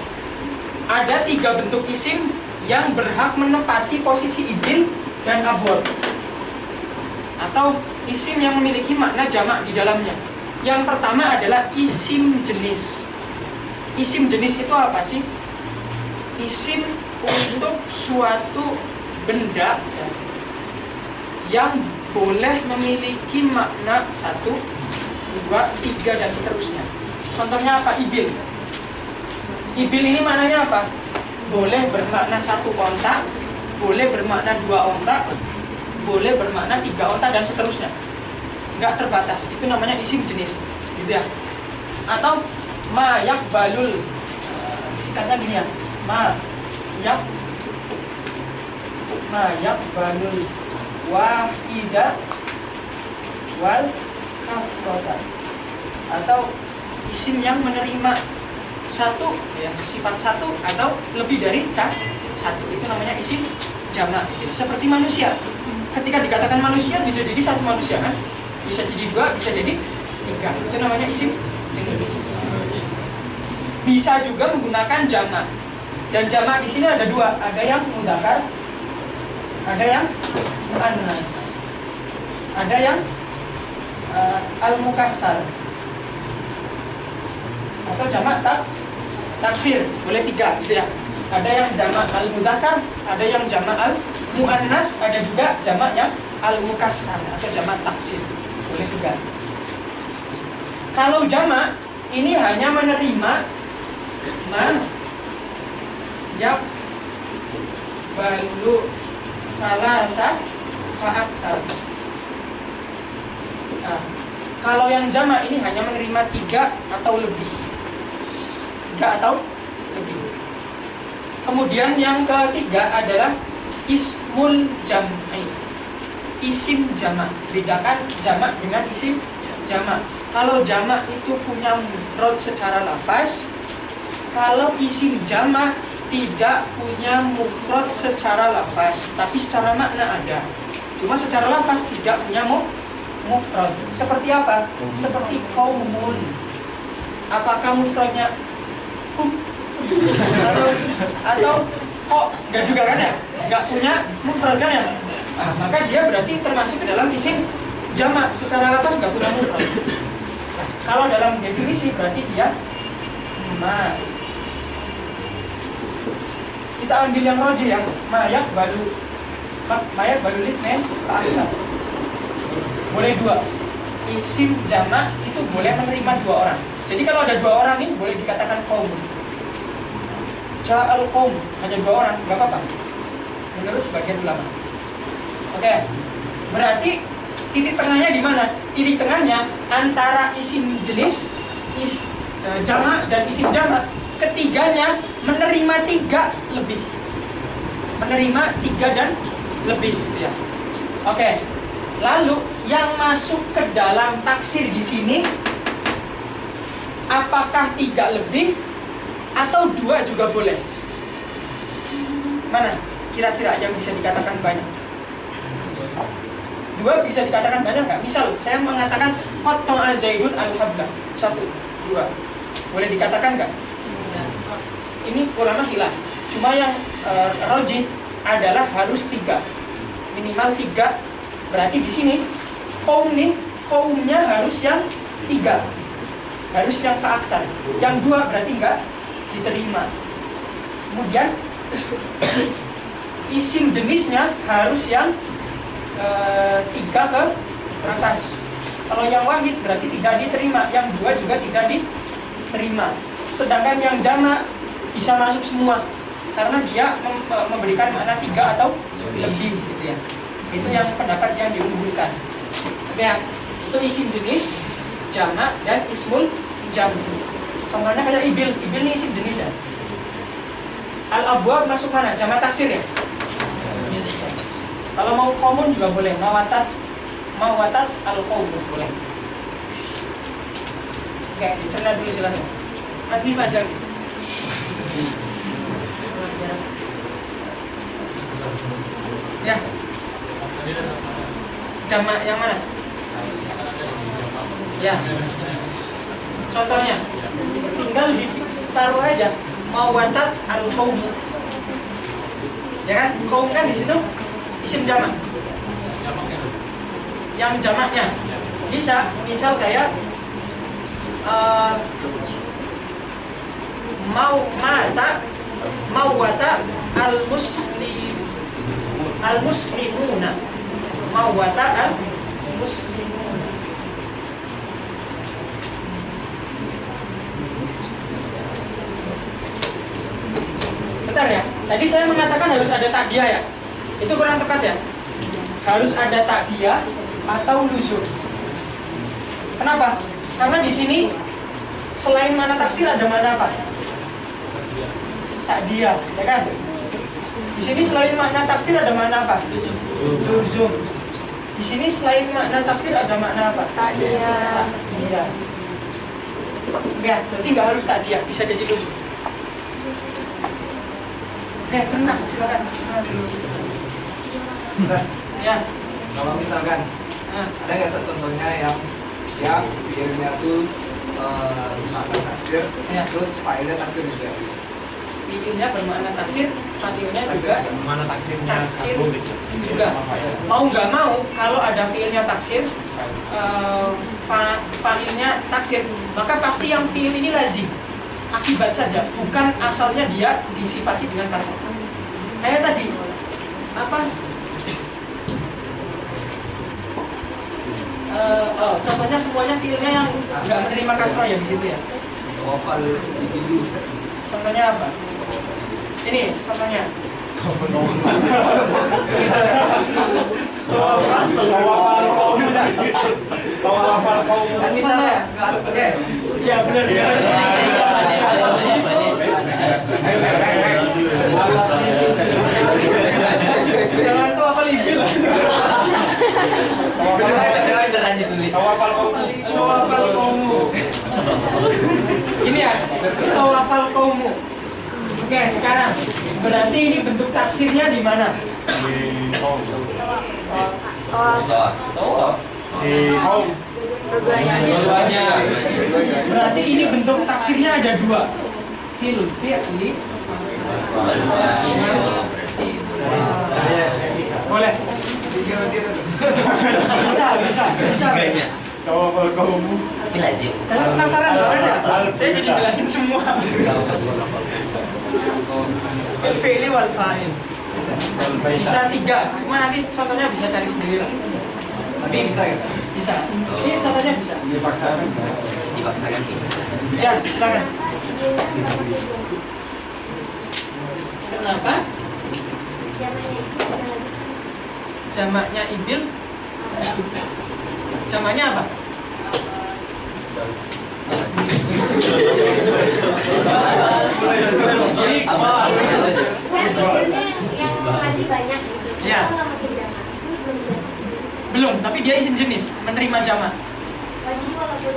Ada 3 bentuk isim yang berhak menempati posisi idil dan abwab, atau isim yang memiliki makna jamak di dalamnya. Yang pertama adalah isim jenis. Isim jenis itu apa sih? isim untuk suatu benda ya, yang boleh memiliki makna 1, 2, 3 dan seterusnya. Contohnya apa? Ibil. Ibil ini maknanya apa? Boleh bermakna 1 onta, boleh bermakna 2 onta, boleh bermakna 3 onta dan seterusnya. Nggak terbatas. Itu namanya isim jenis, gitu ya. Atau mayak balul, singkatnya gini ya, mayak balul wahida wal kasrota, atau isim yang menerima 1 ya, sifat 1 atau lebih dari 1. Itu namanya isim jamak. Seperti manusia, ketika dikatakan manusia bisa jadi 1 manusia kan, bisa jadi 2, bisa jadi 3. Itu namanya isim jenis. Bisa juga menggunakan jamak. Dan jamak di sini ada 2, ada yang mudzakkar, ada yang muannas, ada yang al-mukassar, atau jamak taksir, boleh 3 gitu ya. Ada yang jamak al-mudzakkar, ada yang jamak al-muannas, ada juga jamak yang al-mukassar atau jamak taksir, boleh 3. Kalau jamak ini hanya menerima yak balu salasa fa'aksar. Nah, kalau yang jamak ini hanya menerima 3 atau lebih. 3 atau lebih. Kemudian yang ketiga adalah ismul jam'i, isim jamak. Bedakan jamak dengan isim jamak. Kalau jamak itu punya mufrad secara lafaz, kalau isim jamak tidak punya mufrad secara lafaz, tapi secara makna ada. Cuma secara lafaz tidak punya mufrad. Seperti apa? Seperti qaumun. Apakah mufradnya kum? Atau kok? Enggak juga kan ya? Enggak punya mufrad kan ya? Nah, maka dia berarti termasuk ke dalam isim jamak. Secara lafaz enggak punya mufrad. Nah, kalau dalam definisi berarti dia ma. Kita ambil yang roji ya, mayak balu lisnen fa'aksar. Boleh 2. Isim jamak itu boleh menerima 2 orang. Jadi kalau ada 2 orang nih boleh dikatakan qaum. Ja'al qaum, hanya 2 orang, enggak apa-apa. Menurut sebagian ulama. Oke. Berarti titik tengahnya di mana? Titik tengahnya antara isim jenis jamak dan isim jamak, ketiganya menerima 3 lebih. Menerima 3 dan lebih gitu ya. Oke. Lalu yang masuk ke dalam taksir di sini apakah 3 lebih atau 2 juga boleh? Mana kira-kira yang bisa dikatakan banyak? 2 bisa dikatakan banyak nggak? Misal saya mengatakan qatta'a Zaidun al-habla. 1, 2. Boleh dikatakan nggak? Ini ulama khilaf. Cuma yang rajih adalah harus 3. Minimal 3. Berarti di sini kaum nih, kaumnya harus yang 3. Harus yang fa'aksar. Yang 2 berarti enggak diterima. Kemudian isim jenisnya harus yang 3 ke atas. Kalau yang wahid berarti tidak diterima, yang 2 juga tidak diterima. Sedangkan yang jamak bisa masuk semua karena dia memberikan makna 3 atau lebih gitu ya. Itu yang pendapat yang diunggulkan. Oke ya, itu isim jenis, jamak dan ismul jam. Contohnya kayak ibil ini isim jenis ya. Al-abwab masuk mana? Jamak taksir ya. Kalau mau komun juga boleh, mawatat al-qaum boleh. Oke, dicerna dulu silahkan. Masih panjang. Ya. Jamak yang mana? Ya. Contohnya, tinggal ditaruh aja mawatat al-qaum. Ya kan? Qaum kan di situ isim jamak. Yang jamaknya bisa, misal kayak mau mata Mawwata al-muslimuna. Mawwata al-muslimuna. Bentar ya. Tadi saya mengatakan harus ada takdiah ya. Itu kurang tepat ya. Harus ada takdiah atau luzum. Kenapa? Karena di sini selain mana taksir ada mana apa? Takdiah, ya kan? Di sini selain makna taksir ada mana apa? Luzum. Di sini selain makna taksir ada makna apa? Takdiah. Iya. Ya, berarti nggak harus takdiah, bisa jadi luzum. Oke, senang, silakan. Senang dulu. Ustaz, Ya. kalau misalkan Nah, ada nggak Ustaz, contohnya yang fiilnya tuh makna taksir, Ya. terus fa'ilnya taksir juga. fiilnya bermakna taksir, fa'ilnya juga Mana taksirnya taksir satu gitu. juga. Mau nggak mau, kalau ada fiilnya taksir, fa'ilnya taksir, maka pasti yang fiil ini lazim. Akibat saja, bukan asalnya dia disifati dengan kata. Kayak tadi, apa? Contohnya semuanya fiilnya yang nggak menerima kasrah ya di situ ya. Wafal individu Ustaz. Contohnya apa? Ini contohnya. Kan bisa nggak harus benar. Ya benar ya. Jangan tuh apa libel. Beneran ditulis. Tawafal kaumu. Ini ya, tawafal kaumu. Oke, sekarang berarti ini bentuk taksirnya di mana? Keduanya. Berarti ini bentuk taksirnya ada dua. Fi'li. Boleh. Bisa. Tapi lazim. Kalian penasaran banget ya? Saya jadi jelasin semua. Fi'li wal fa'il. Bisa 3, cuma nanti contohnya bisa cari sendiri lah. Tapi bisa ya? Bisa. Ini contohnya bisa. Dipaksakan bisa. Ya, silakan. Kenapa? Jamaknya ibil. Jamaknya apa? Yang mati banyak gitu. Ya. Kalau nggak makin jamak, ini belum jadi. Belum, tapi dia isim jenis, menerima jamak. Jadi walaupun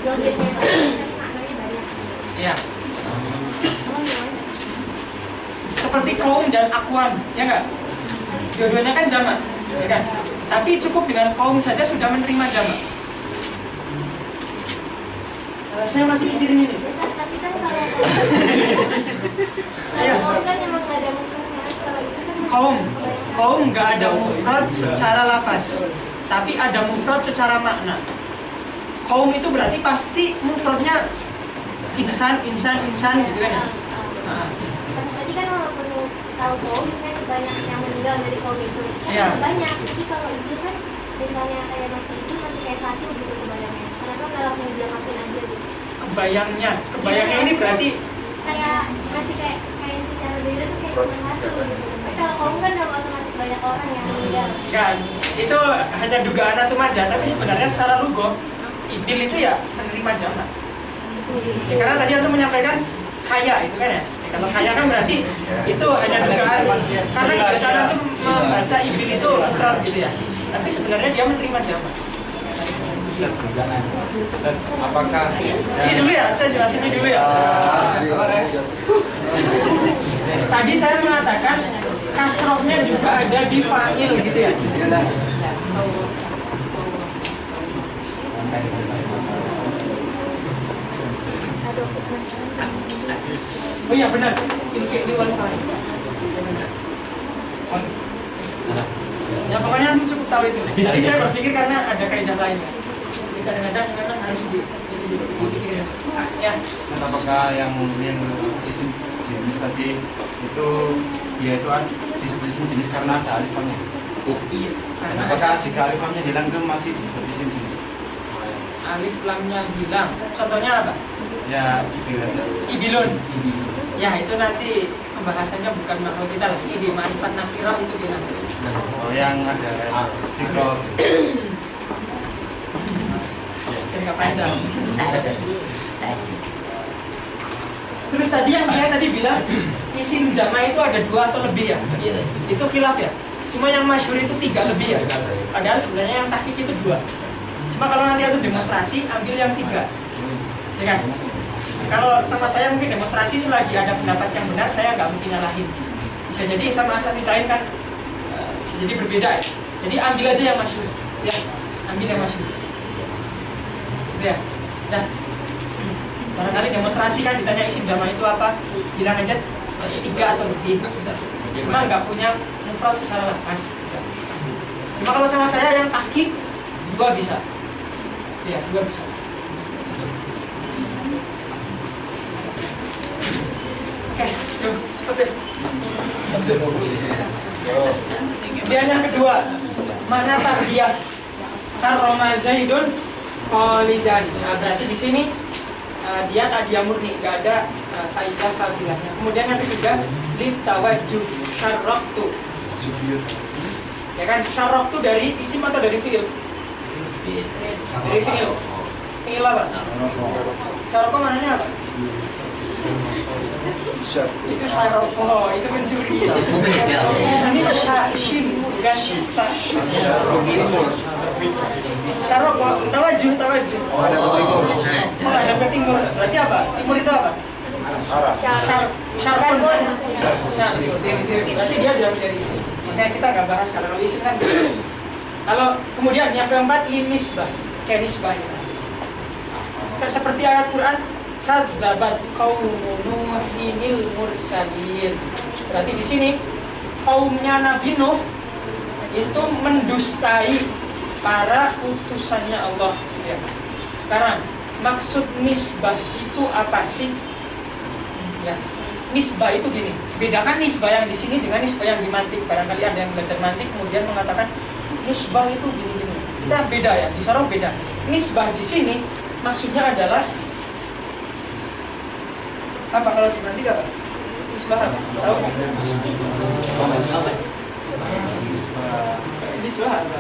domirnya sama, tapi maknanya banyak. Ya. Seperti kaum dan akwam, ya enggak? Dua-duanya kan jamak, ya kan? Tapi cukup dengan kaum saja sudah menerima jamak. Saya masih mikirin ini. Tapi kan kalau Iya. kaum kan emang nggak ada mufradnya. Kalau itu kan Kaum nggak ada mufrad secara lafaz, tapi ada mufrad secara makna. Kaum itu berarti pasti mufradnya insan gitu kan ya? Nah, tadi kan walaupun tahu kaum, misalnya banyak yang meninggal dari kaum itu. Kan Iya. banyak. Jadi kalau itu kan misalnya kayak masih kayak satu gitu kebayangnya. Kenapa nggak langsung dijamakin aja gitu? kebayangnya ini berarti Kayak masih kayak secara beda tuh kayak cuma satu gitu. Tapi kalau kaum kan udah otomatis banyak orang yang meninggal. kan itu hanya dugaan antum aja, tapi sebenarnya secara lugo idil itu ya menerima jamak. Ya, karena tadi antum menyampaikan kaya itu kan ya. Kalau kaya kan berarti itu hanya dugaan, karena biasanya antum membaca idil itu mufrad gitu ya. Tapi sebenarnya dia menerima jamak. Apakah Ini dulu ya, saya jelasin ini dulu ya. Tadi saya mengatakan kasrohnya juga ada di fa'il gitu ya. Oh iya benar, fil fi'li wal fa'il. Ya pokoknya antum cukup tahu itu. Tadi saya berpikir karena ada kaidah lain. Jadi kadang-kadang memang harus di dipikirin. Ya. Apakah yang isim jenis tadi itu dia itu disebut isim jenis karena ada alif lamnya? Oh iya. Dan apakah jika alif lamnya hilang itu masih disebut isim jenis? Alif lamnya hilang. Contohnya apa? Ya ibilun. Ibilun. Ya itu nanti pembahasannya bukan makhluk kita lagi. Di ma'rifat nakirah itu dia nanti. Oh yang ada istiqlal. Nggak panjang. Terus tadi yang saya tadi bilang isim jama itu ada 2 atau lebih ya? Iya. Itu khilaf ya. Cuma yang masyhur itu 3 lebih ya. Padahal sebenarnya yang tahqiq itu 2. Cuma kalau nanti aku demonstrasi ambil yang 3. Ya kan? Kalau sama saya mungkin demonstrasi selagi ada pendapat yang benar saya nggak mungkin nyalahin. Bisa jadi sama asatidz lain kan bisa jadi berbeda ya. Jadi ambil aja yang masyhur. Ya, ambil yang masyhur. Ya. Nah, barangkali demonstrasi kan ditanya isim jama itu apa, bilang aja 3 atau lebih. Cuma nggak punya mufrad secara lafaz. Cuma kalau sama saya yang tahqiq 2 bisa. Ya, 2 bisa. Oke, yuk cepet deh. Kemudian yang kedua, mana tarbiyah? Karoma Zaidun Khalidan. Nah, berarti di sini dia tadiyah murni, nggak ada faidah fadilahnya. Kemudian yang ketiga, litawajjuh syarraqtu. Ya kan, syarraqtu dari isim atau dari fi'il? Dari fi'il. Fi'il apa? Syarraqtu mananya apa? Itu syarraqtu, itu mencuri. Ini syashin, bukan syashin. Syarok, tawajjuh. Oh ada timur. Oh ada ke timur. Berarti apa? Timur itu apa? Syarqun. Berarti dia diambil dari isim. Makanya kita nggak bahas kalau isim kan. Kalau kemudian yang keempat linisbah, kayak nisbah itu. Seperti ayat Quran, kadzabat qaumun nuhinil mursalin. Berarti di sini kaumnya Nabi Nuh itu mendustai para utusannya Allah. Ya. Sekarang maksud nisbah itu apa sih? Ya, nisbah itu gini. Bedakan nisbah yang di sini dengan nisbah yang di mantik. Barangkali ada yang belajar mantik kemudian mengatakan nisbah itu gini-gini. Kita beda ya, di sarong beda. Nisbah di sini maksudnya adalah apa kalau di mantik apa? Nisbah apa? Tahu? Nisbah apa?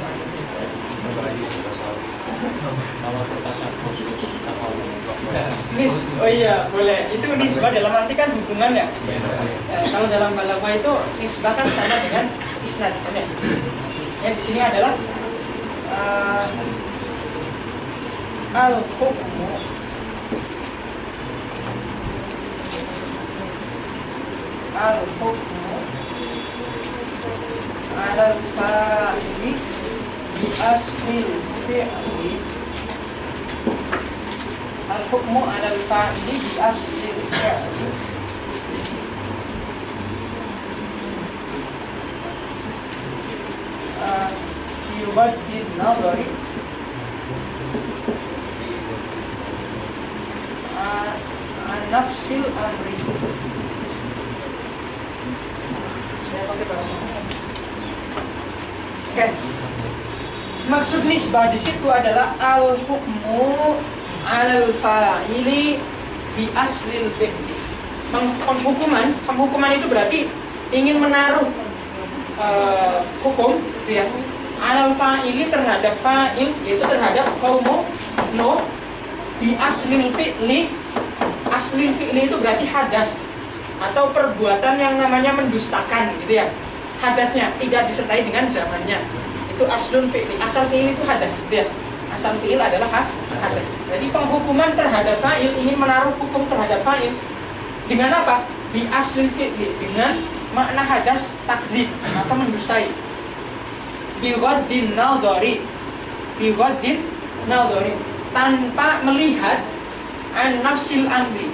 Oh iya, boleh. Itu nisbah dalam arti kan hubungan ya. Kalau dalam balagha itu nisbah kan sama dengan isnad. Yang di sini adalah al-hukmu alal fa'ili bi aslil fi'li. Al-hukmu alal fa'ili bi aslil fi'li. Yubaddil nazari an-nafsil amri. Saya pakai bahasa. Oke. Maksud nisbah di situ adalah al-hukmu alal fa'ili bi aslil fi'li. Penghukuman itu berarti ingin menaruh hukum gitu ya. Alal fa'ili terhadap fa'il, yaitu terhadap kaumu no bi aslil fi'li. Aslil fi'li itu berarti hadas atau perbuatan yang namanya mendustakan gitu ya. Hadasnya tidak disertai dengan zamannya. Itu aslun fi'li. Asal fi'il itu hadas gitu ya. Asal fi'il adalah hadas. Jadi penghukuman terhadap fa'il, ingin menaruh hukum terhadap fa'il dengan apa? Bi aslil fi'li, dengan makna hadas takdzib atau mendustai. Bi ghaddin nadhari. Bi ghaddin nadhari, tanpa melihat an nafsil amri,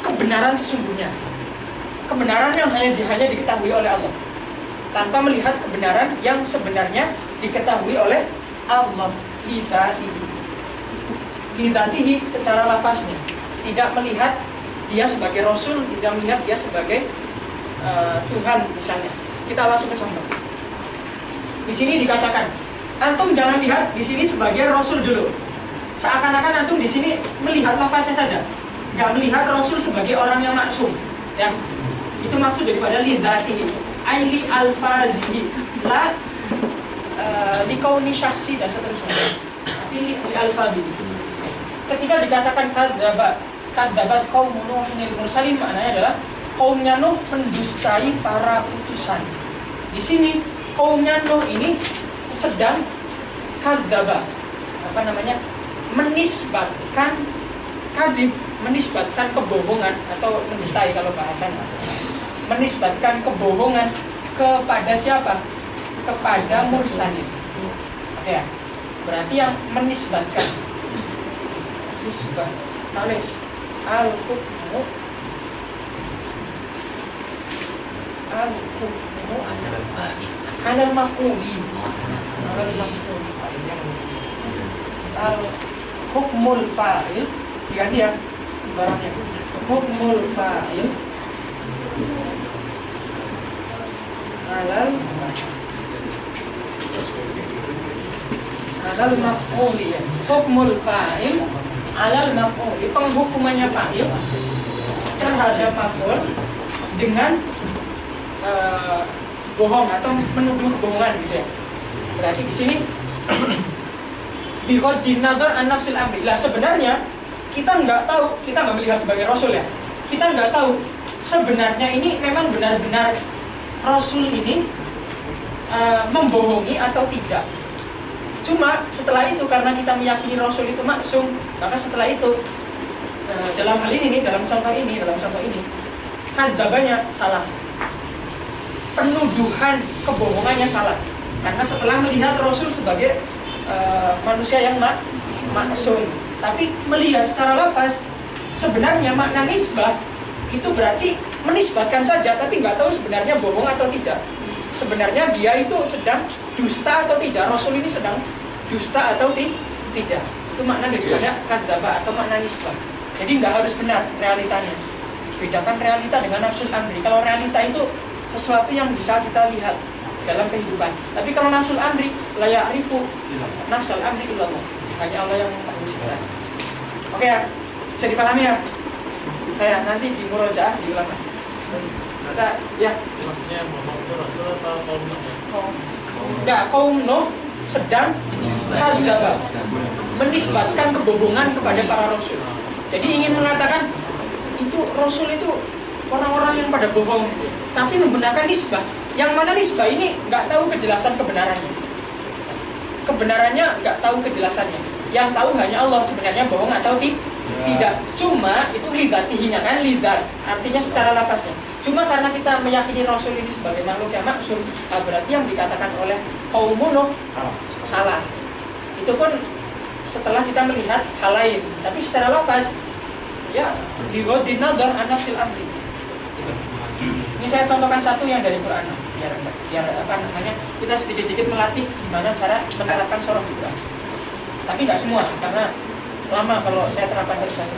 kebenaran sesungguhnya. Kebenaran yang hanya diketahui oleh Allah, tanpa melihat kebenaran yang sebenarnya diketahui oleh Allah. Lidati lidzatihi secara lafaznya, tidak melihat dia sebagai rasul, tidak melihat dia sebagai Tuhan misalnya. Kita langsung ke contoh. Di sini dikatakan, antum jangan lihat di sini sebagai rasul dulu. Seakan-akan antum di sini melihat lafaznya saja, nggak melihat rasul sebagai orang yang maksum. Ya, itu maksud daripada lidzatihi, aili alfazihi, la likauni syakhsi dan seterusnya. Tapi li alfazihi. Ketika dikatakan kadzabat qaumun Nuhin mursalin, maknanya adalah kaumnya Nuh mendustai para utusan. Di sini kaumnya Nuh ini sedang kadzaba, menisbatkan kadzib, menisbatkan kebohongan atau mendustai kalau bahasanya. Menisbatkan kebohongan kepada siapa? Kepada mursalin. Oke ya. Berarti yang menisbatkan nisbah tulis al-hukmu alal maf'uli al-hukmul fa'il diganti ya ibaratnya hukmul fa'il alal maf'uli ya hukmul fa'il alal maf'uli, penghukumannya fa'il terhadap maf'ul dengan bohong atau menuduh kebohongan gitu ya. Berarti di sini biqaddin nazar an nafsil amri. Lah sebenarnya kita nggak tahu, kita nggak melihat sebagai rasul ya. Kita nggak tahu sebenarnya ini memang benar-benar rasul ini membohongi atau tidak. Cuma setelah itu karena kita meyakini rasul itu maksum, maka setelah itu dalam hal ini, dalam contoh ini kadzabanya salah. Penuduhan kebohongannya salah. Karena setelah melihat rasul sebagai manusia yang maksum, tapi melihat secara lafaz sebenarnya makna nisbah itu berarti menisbatkan saja, tapi nggak tahu sebenarnya bohong atau tidak. Sebenarnya dia itu sedang dusta atau tidak, rasul ini sedang dusta atau tidak. Itu makna daripada kadzaba atau makna nisbah. Jadi nggak harus benar realitanya. Bedakan realita dengan nafsul amri. Kalau realita itu sesuatu yang bisa kita lihat dalam kehidupan. Tapi kalau nafsul amri, la ya'rifu nafsul amri illallah. Hanya Allah yang mengetahui sebenarnya. Oke ya, bisa dipahami ya? Saya nanti di murojaah diulang. Kita ya. Maksudnya bohong itu rasul atau kaum Nuh ya? Enggak, kaum Nuh sedang kadzaba, menisbatkan kebohongan kepada para rasul. Jadi ingin mengatakan itu rasul itu orang-orang yang pada bohong, tapi menggunakan nisbah. Yang mana nisbah ini nggak tahu kejelasan kebenarannya. Kebenarannya nggak tahu kejelasannya. Yang tahu hanya Allah sebenarnya bohong atau tidak. Cuma itu lidzatihinya kan, lidzat, artinya secara lafaznya. Cuma karena kita meyakini rasul ini sebagai makhluk yang maksum, berarti yang dikatakan oleh kaum Nuh salah. Itu pun setelah kita melihat hal lain. Tapi secara lafaz ya biqaddin nazar an nafsil amri. Ini saya contohkan satu yang dari Quran biar kita sedikit-sedikit melatih gimana cara menerapkan soroh di Quran. Tapi nggak semua karena lama kalau saya terapkan satu-satu.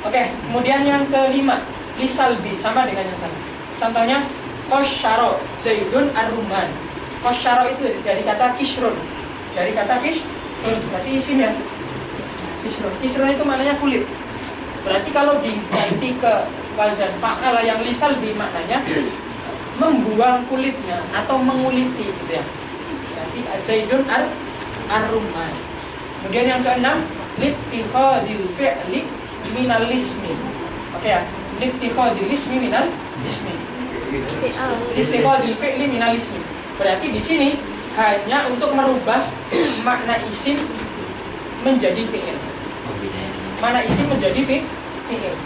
Oke, kemudian yang kelima lisalbi, sama dengan yang sana. Contohnya qasyara Zaidun ar-rumman. Qasyara itu dari kata kisrun. Dari kata kisrun berarti isim ya. Kisrun. Kisrun itu maknanya kulit. Berarti kalau diganti ke wazan fa'ala yang lisalbi maknanya membuang kulitnya atau menguliti gitu ya. Berarti Zaidun ar-rumman. Kemudian yang keenam littikhadil fi'li minal ismi. Oke ya, littikhadil ismi minal ismi. Littikhadil fi'li minal ismi. Berarti di sini hanya untuk merubah makna isim menjadi fi'il. Mana isim menjadi fi'il.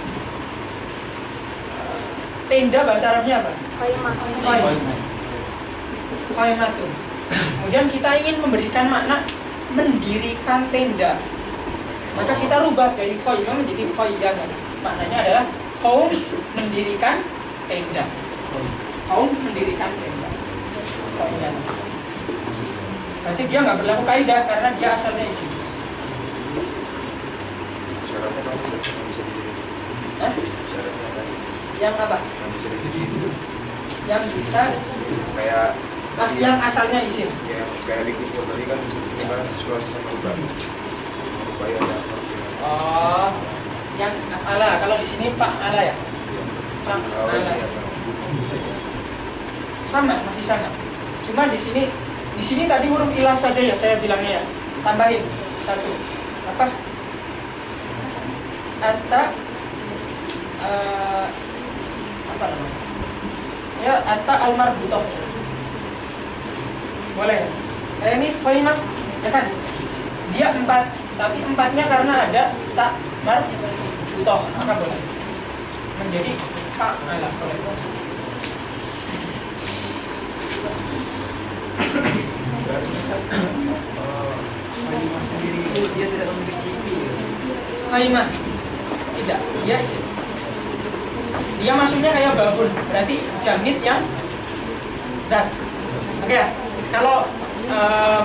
Tenda bahasa Arabnya apa? Qaimatun. Kemudian kita ingin memberikan makna mendirikan tenda, maka kita rubah dari qaimah menjadi qaiyaman. Maknanya adalah kaum mendirikan tenda. Kaum mendirikan tenda. Qaiyaman. Berarti dia nggak berlaku kaidah karena dia asalnya isim. syaratnya kan bisa dikirim. Syaratnya kan Yang apa? bisa dikirim. Yang bisa Kayak yang asalnya isim. ya kayak liquid fuel tadi kan bisa dikirim situasi sama rubah. Rubah ya ada. Oh, yang ala. Kalau di sini Pak ala ya. Pak ala. Sama, masih sama. Cuma di sini tadi huruf ilah saja ya saya bilangnya ya. Tambahin satu. Apa? Apa namanya? Ya, atta al-marbutoh. Boleh. Ini kalimat ya kan? Dia 4, tapi 4-nya karena ada tak marbutoh, maka boleh menjadi fa'ala. Boleh. Kalimah sendiri itu dia tidak memiliki Kalimah tidak, dia isim. Dia masuknya kayak babun, berarti jamid yang zat. Oke, kalau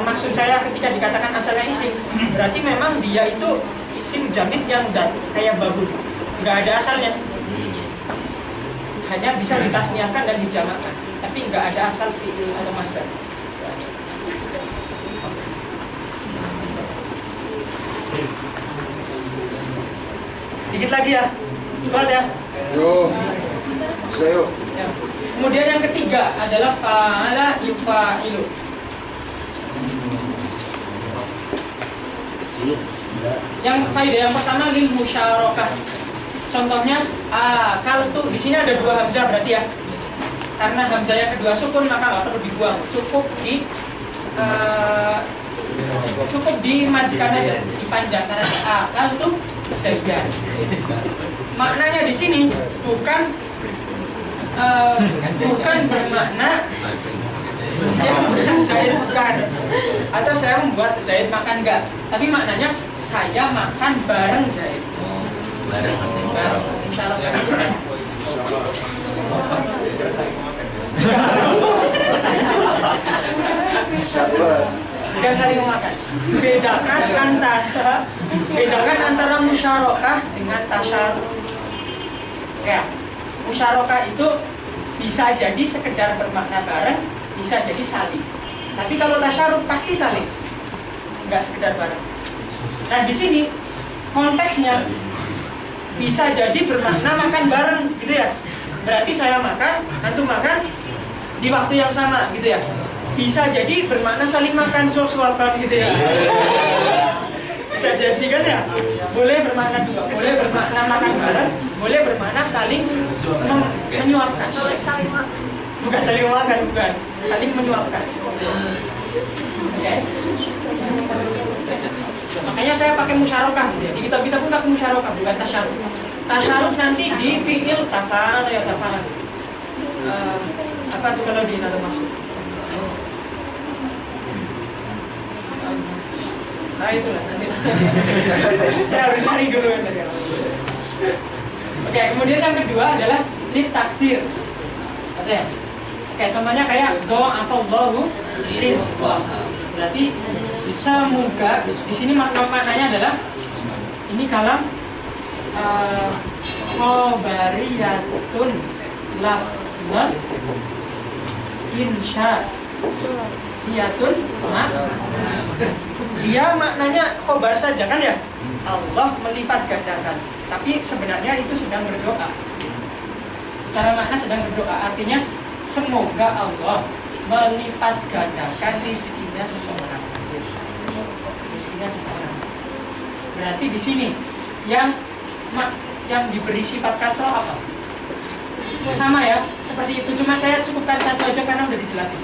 maksud saya ketika dikatakan asalnya isim, berarti memang dia itu isim jamid yang zat, kayak babun, nggak ada asalnya. Hanya bisa ditasniahkan dan dijamakkan, tapi nggak ada asal fi'il atau masdar. Dikit lagi ya, cepat ya. Yo, bisa yuk. Ya. Kemudian yang ketiga adalah fa'ala yufa'ilu. Yang faedah yang pertama lil musyarakah. Contohnya akaltu, di sini ada 2 hamzah berarti ya. Karena hamzah yang kedua sukun maka nggak perlu dibuang, cukup dimajikan aja, dipanjangkan aja. Akaltu zaidan. Maknanya di sini bukan bermakna saya memberikan Zaid bukan, atau saya membuat Zaid makan enggak, tapi maknanya saya makan bareng Zaid. Bareng artinya Musyarakah itu kan bukan saling memakan. Bedakan antara musyarakah dengan tasyaruk. Ya, musyarakah itu bisa jadi sekedar bermakna bareng, bisa jadi saling. Tapi kalau tasyaruk pasti saling, nggak sekedar bareng. Nah di sini konteksnya bisa jadi bermakna makan bareng, gitu ya. Berarti saya makan, antum makan di waktu yang sama, gitu ya. Bisa jadi bermakna saling makan, suap-suapan, gitu ya. Bisa jadi kan ya. Boleh bermakna dua, boleh bermakna makan bareng, boleh bermakna saling menyuapkan. Bukan saling memakan, bukan. Saling menyuapkan. Oke. Makanya saya pakai musyarakah gitu ya. Di kitab-kitab pun pakai musyarakah, bukan tasyaruk. Tasyaruk nanti di fi'il tafa'al ya tafa'al. Apa tuh kalau di nada masuk? Nah itulah nanti. Saya harus cari dulu ya. Oke, kemudian yang kedua adalah litaksir. Oke, contohnya kayak do'afallahu rizqah. Berarti semoga di sini maknanya adalah ini kalam khobariyatun lafzan insya iyatun dia maknanya khobar saja kan ya, Allah melipat gandakan, tapi sebenarnya itu sedang berdoa. Cara makna sedang berdoa artinya semoga Allah melipat gandakan rizkinya seseorang. Rizkinya seseorang. Berarti di sini yang diberi sifat kasroh apa? Sama ya, seperti itu. Cuma saya cukupkan satu aja karena udah dijelasin.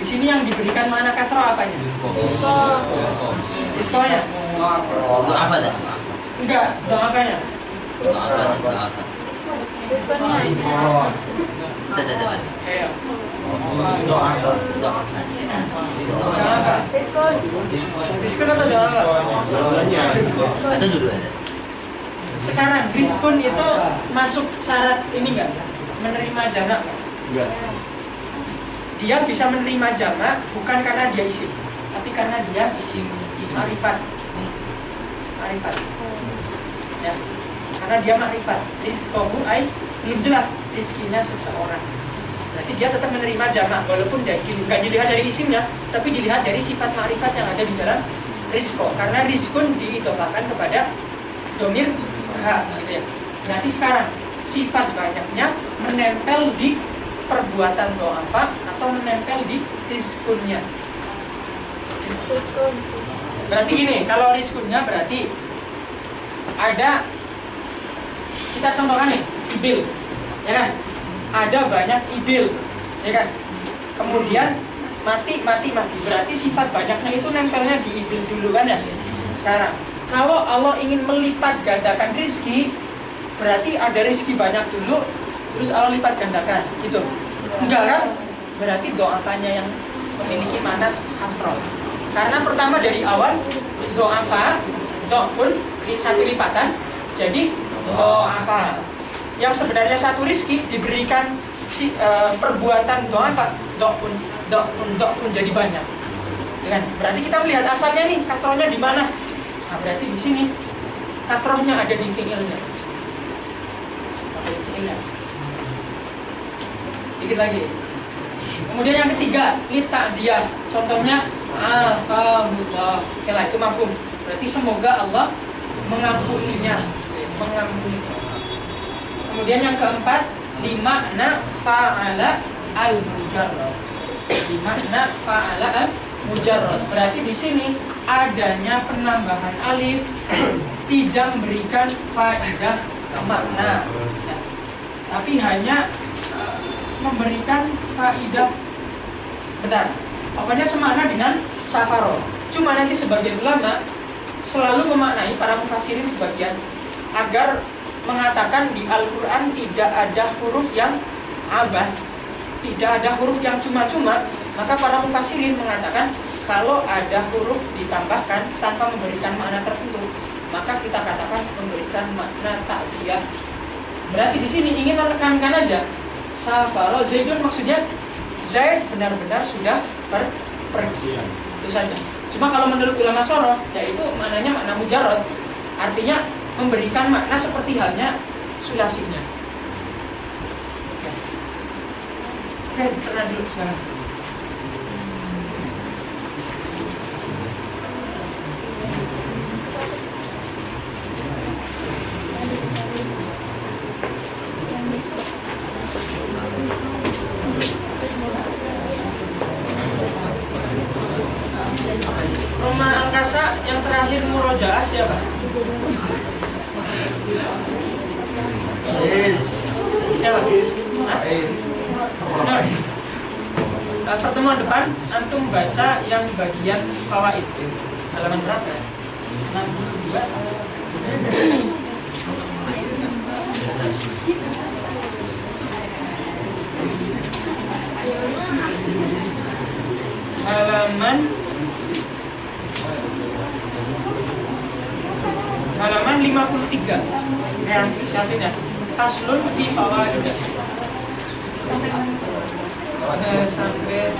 Di sini yang diberikan mana kasroh apanya? Diskonya. Untuk apa dah? Enggak, untuk apanya? Ayo. Doa. Diskon atau doa apa? Atau dua-duanya? Sekarang diskon itu masuk syarat ini enggak? Menerima jamak? Enggak. Dia bisa menerima jamak bukan karena dia isim, tapi karena dia Isim. arifat. Arifat. ya, karena dia makrifat. Rizqohu ay belum jelas rizkinya seseorang. Berarti dia tetap menerima jamak walaupun nggak dilihat dari isimnya, tapi dilihat dari sifat makrifat yang ada di dalam rizqo. Karena rizkun diidhofakan kepada domir ha, gitu ya. Berarti sekarang sifat banyaknya menempel di perbuatan do'afa atau menempel di rizkunnya. Berarti gini, kalau rizkunnya berarti ada, kita contohkan nih, ibil, ya kan? Ada banyak ibil, ya kan? Kemudian mati. Berarti sifat banyaknya itu nempelnya di ibil dulu kan ya? Sekarang, kalau Allah ingin melipat gandakan rizki, berarti ada rizki banyak dulu, terus Allah lipat gandakan, gitu. Enggak kan? Berarti do'afanya yang memiliki makna kasroh. Karena pertama dari awal do'afa, do'fun, satu lipatan, jadi do'afa. Yang sebenarnya satu rizki diberikan perbuatan do'afa, do'fun jadi banyak. Kan? Berarti kita melihat asalnya nih, kasrohnya di mana? Nah, berarti di sini kasrohnya ada di fi'ilnya. Dikit lagi. Kemudian yang ketiga, lita dia. Contohnya afahullah. Oke lah, itu mafhum. Berarti semoga Allah mengampuninya. Kemudian yang keempat, limakna fa'ala al-mujarrad. Limakna fa'ala al-mujarrad. Berarti di sini adanya penambahan alif tidak memberikan faedah makna, tapi hanya memberikan faidah benar. Pokoknya semakna dengan safaro. Cuma nanti sebagian ulama selalu memaknai, para mufassirin sebagian, agar mengatakan di Al-Quran tidak ada huruf yang abas, tidak ada huruf yang cuma-cuma. Maka para mufassirin mengatakan kalau ada huruf ditambahkan tanpa memberikan makna tertentu, maka kita katakan memberikan makna ta'diyah. Berarti di sini ingin menekankan aja, safaro Zaidun, maksudnya Zaid benar-benar sudah pergi. Itu saja. Cuma kalau menurut ulama sorof, yaitu maknanya makna mujarrad, artinya memberikan makna seperti halnya sulasinya. Oke, cerna dulu sekarang. Rumah angkasa yang terakhir murojaah siapa? Siapa? Pertemuan depan antum baca yang bagian fawaid. Halaman berapa ya? 62. Halaman 53. Ya, siapin ya. Faslun fi fawaid. Sampai mana? Sampai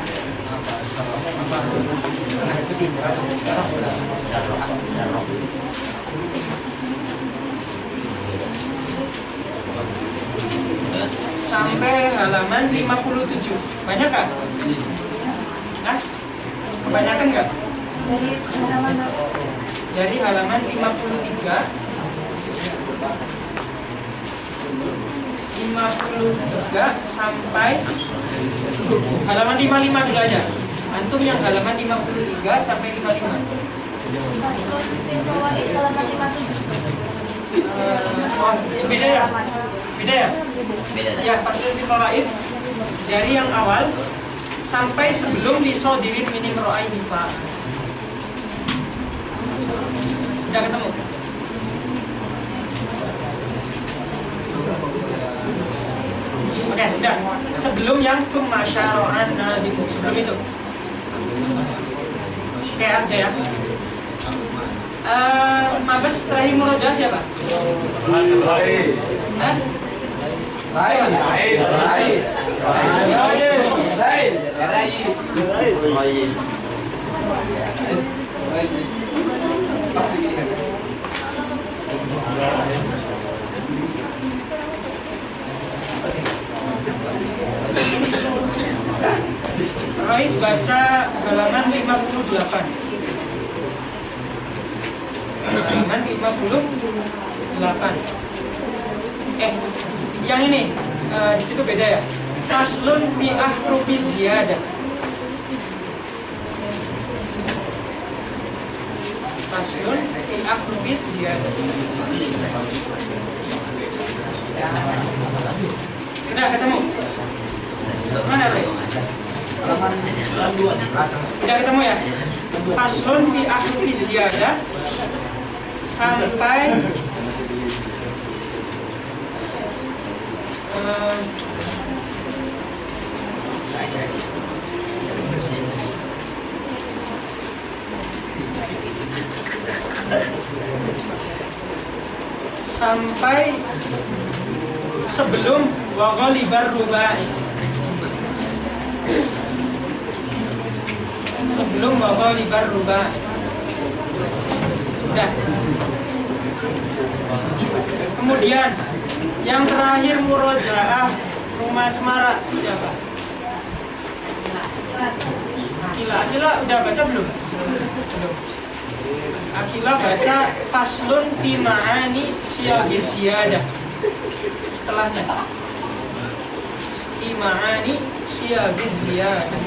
sampai halaman 57. Banyak kan? Nah, kebanyakan nggak? Dari halaman 53 sampai halaman 55 dulu aja. Antum yang halaman 53 sampai 55. Faslun fil fawaid halaman 57. Beda ya? Beda ya? Beda. Ya, faslun fil fawaid dari yang awal sampai sebelum lisodirin minim ro'aini fa. Udah ketemu? Oke, sudah. Sebelum yang summa syara'an nadimu, sebelum itu. Oke, ada ya. Mabes terakhir murojaah siapa? Hah? Pasti gini kan. baca halaman 58. Halaman 58. Yang ini di situ beda ya. Faslun fi ahrufi ziyadah. Faslun fi ahrufi ziyadah. Udah ketemu? Mana guys? Udah ketemu ya? Faslun fi ahrufi ziyadah sampai sebelum wa ghalibar rubai. Sebelum wa ghalibar rubai. Udah. Kemudian yang terakhir murojaah rumah cemara siapa? Akila udah baca belum? Belum. Akila baca faslun fi ma'ani siyaghiz ziyadah. Setelahnya fi ma'ani siyaghiz ziyadah.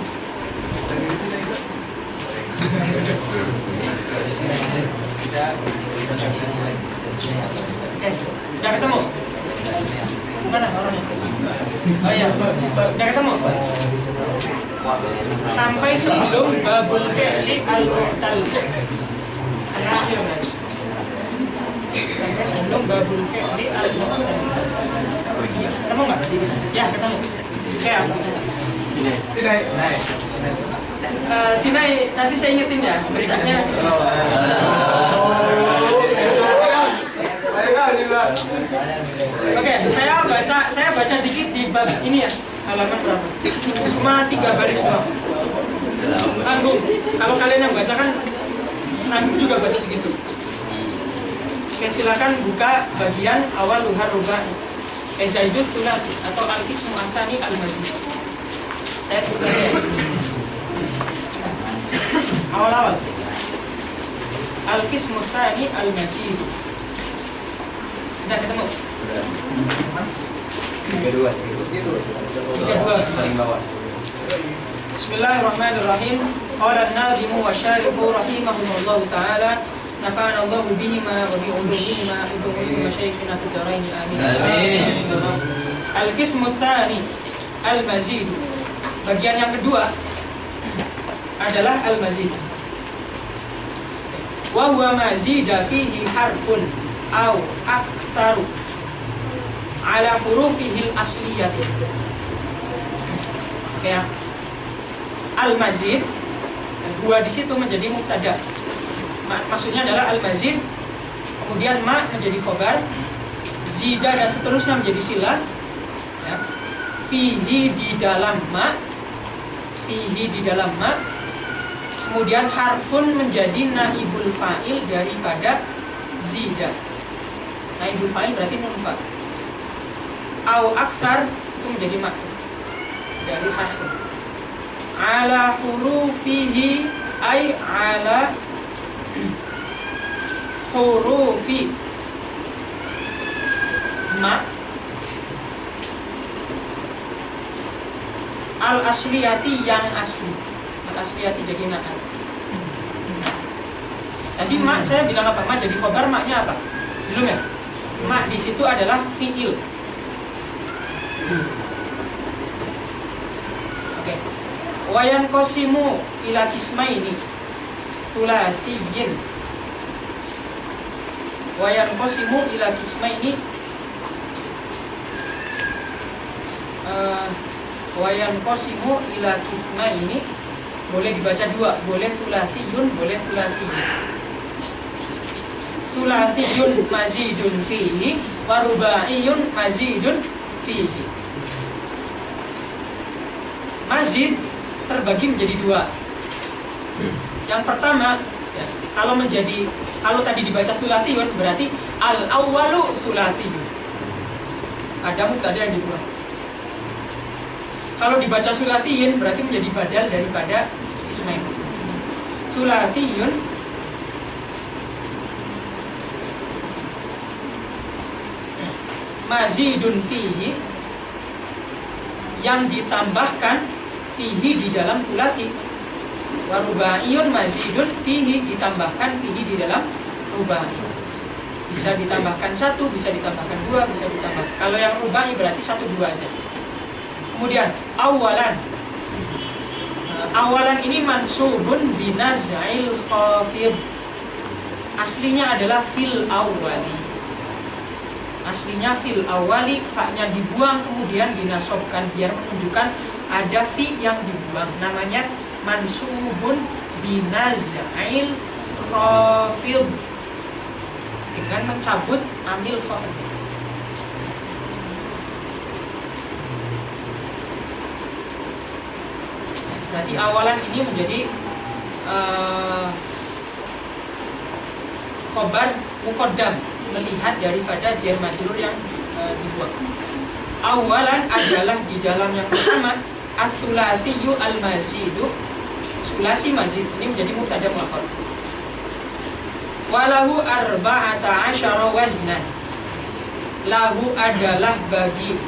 Udah ketemu? Mana orangnya? Oh iya, udah ketemu? Sampai sebelum babul fi'li al-mu'tal. Sampai sebelum babul fi'li al-mu'tal. Ketemu nggak? Ya, ketemu. Ya. Sinai, nanti saya ingetin ya. Berikutnya nanti Oke, saya baca dikit di bab ini ya. Halaman berapa? Cuma 3 baris doang. Tanggung. Kalau kalian yang baca kan tanggung juga baca segitu. Oke, silakan buka bagian awal luhar rubai. Zaidus sulati atau al-qismu atsani al-mazid. Saya buka ya. Awal-awal. Al-qismu atsani al-mazid. Udah ketemu? Kedua. Paling bawah. Bismillahirrahmanirrahim. Qala an-nadhimu wa syarihu rahimahullah ta'ala. Nafa'ana Allah bihima wa bi'ulumihima wa masyayikhina fid dharain amin. Amin. Al-qismu tsani al-mazid. Bagian yang kedua adalah al-mazid. Wa huwa mazida fihi harfun aw aktsaru ala hurufihil asliyah. Oke ya. Al-mazid, dua di situ menjadi mubtada. Maksudnya adalah al-mazid, kemudian ma menjadi khobar, zida dan seterusnya menjadi silah. Ya. Fihi di dalam ma, kemudian harfun menjadi naibul fa'il daripada zida. Naibul fa'il berarti nun fa. Au aksar itu menjadi ma'ruf dari harfun. Ala hurufihi ay ala hurufi ma al asliyati yang asli. Al asliyati jadi na'at. Tadi ma saya bilang apa? Ma jadi khobar, maknya apa? Belum ya? Ma di situ adalah fi'il. Oke. Wayan qasimu ila qismaini sulasiyyin. Wayan qasimu ila qismaini wayan qasimu ila qismaini boleh dibaca dua, boleh sulasiyun, boleh sulasiyyin. Sulasiyun mazidun fihi wa rubaiyun mazidun fihi. Mazid terbagi menjadi dua. Yang pertama, ya, kalau tadi dibaca sulasiyun berarti al-awwalu sulasiyun. Ada mubtada yang dibuang. Kalau dibaca sulasiyin berarti menjadi badal daripada ismain. Sulasiyun mazidun fihi, yang ditambahkan fihi di dalam sulasi. Wa rubaiyun mazidun fihi, ditambahkan fihi di dalam rubai. Bisa ditambahkan 1, bisa ditambahkan 2, bisa ditambah. Kalau yang rubai berarti 1, 2 aja. Kemudian awalan. Awalan ini mansubun binaz'il khafid. Aslinya adalah fil awali. Aslinya fil awali, fa-nya dibuang kemudian dinasobkan biar menunjukkan ada fi yang dibuang. Namanya mansubun binaz'il khafid, dengan mencabut amil khafid. Berarti awalan ini menjadi khobar muqaddam, melihat daripada jar majrur yang dibuang. Awalan adalah di dalam yang pertama as-sulasiyyu al-mazidu, sulasi mazid ini menjadi mubtada muakhar. Walahu arba'ata asyara waznan. Lahu adalah bagi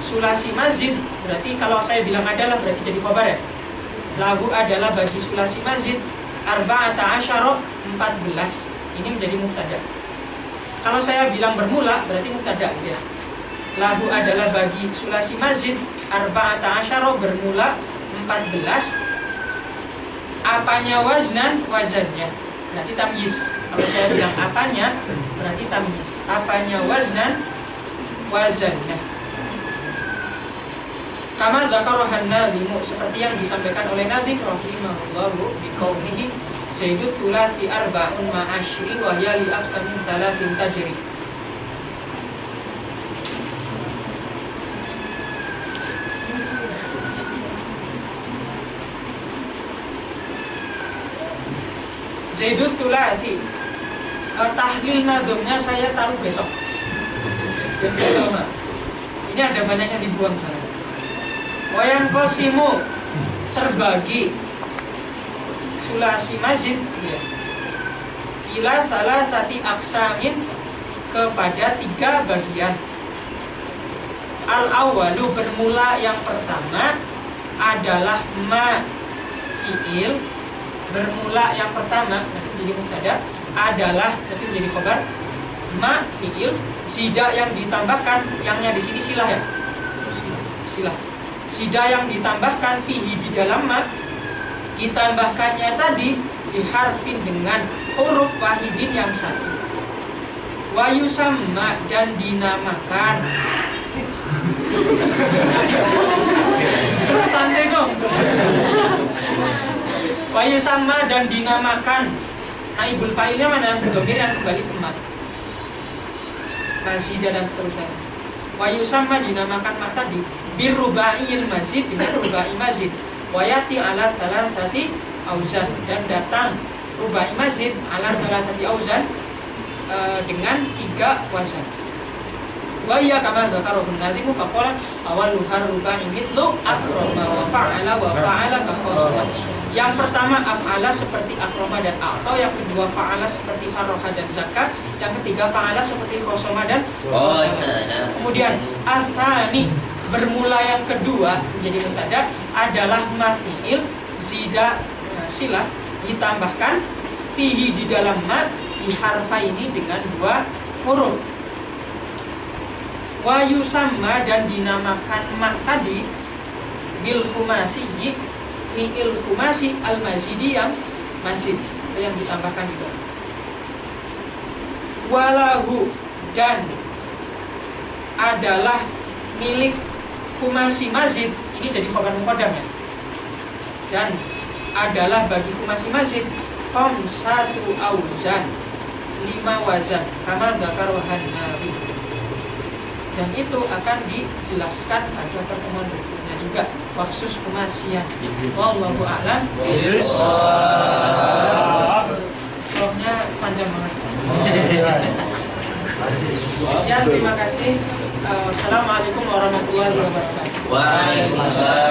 sulasi mazid, berarti kalau saya bilang adalah berarti jadi khabar ya. Lahu adalah bagi sulasi mazid arba'ata asyara 14. Ini menjadi mubtada. Kalau saya bilang bermula berarti mubtada gitu ya. Lahu adalah bagi sulasi mazid arba'ata asyara bermula 14. Apanya waznan, wazannya. Berarti tamyiz. Kalau saya bilang apanya berarti tamyiz. Apanya waznan, wazannya. Kama dzakarahan nadhimu, seperti yang disampaikan oleh Nadhim rahimahullahu biqaulihi Zaidus thulasi arba'un ma'ashri wa hiya li aqsa min thalathin tajri. Zaidus thulasi, tahlil nadhumnya saya taruh besok. Ini ada banyak yang dibuang. Wayang kosimu, terbagi sulasi mazid ya, ila salah sati aksamin, kepada 3 bagian. Al awalu, bermula yang pertama adalah ma fiil. Bermula yang pertama nanti menjadi mubtada adalah nanti menjadi khabar ma fiil. Sida yang ditambahkan, yangnya di sini silah ya, silah. Sida yang ditambahkan fihi di dalam ma, ditambahkannya tadi diharfin dengan huruf wahidin yang satu. Wa yusamma, dan dinamakan. Santai dong. Wa yusamma, dan dinamakan. Naibul fa'ilnya mana? Dhamir yang kembali ke ma, masida dan seterusnya. Wa yusamma, dinamakan ma tadi birrubaiyil mazid, dengan rubai mazid. Wayati ala salasati auzan, dan datang rubai mazid ala salasati auzan dengan 3 wazan. Wa iya kama zakarahun nadhimu faqala awaluhar rubai mithlu akrama wa fa'ala wa fa'ala ka khosama. Yang pertama af'ala seperti akrama dan a'ta, yang kedua fa'ala seperti farroha dan zakat, yang ketiga fa'ala seperti khosama dan kemudian asani, bermula yang kedua menjadi mubtada adalah mafiil zida silah, ditambahkan fihi di dalam ma diharfaini dengan 2 huruf. Wa yusamma, dan dinamakan ma tadi bil khumasi, fiil khumasi al mazidi, yang mazid yang ditambahkan itu. Walahu, dan adalah milik khumasi mazid, ini jadi khabar muqaddam ya. Dan adalah bagi khumasi mazid khamsatu auzan, 5 wazan, kama dzakarahan Nadhim. Dan itu akan dijelaskan pada pertemuan berikutnya juga, khusus khumasian. Wallahu a'lam bishawab. Slow-nya panjang banget. Sekian, terima kasih. Assalamualaikum warahmatullahi wabarakatuh. Waalaikumsalam.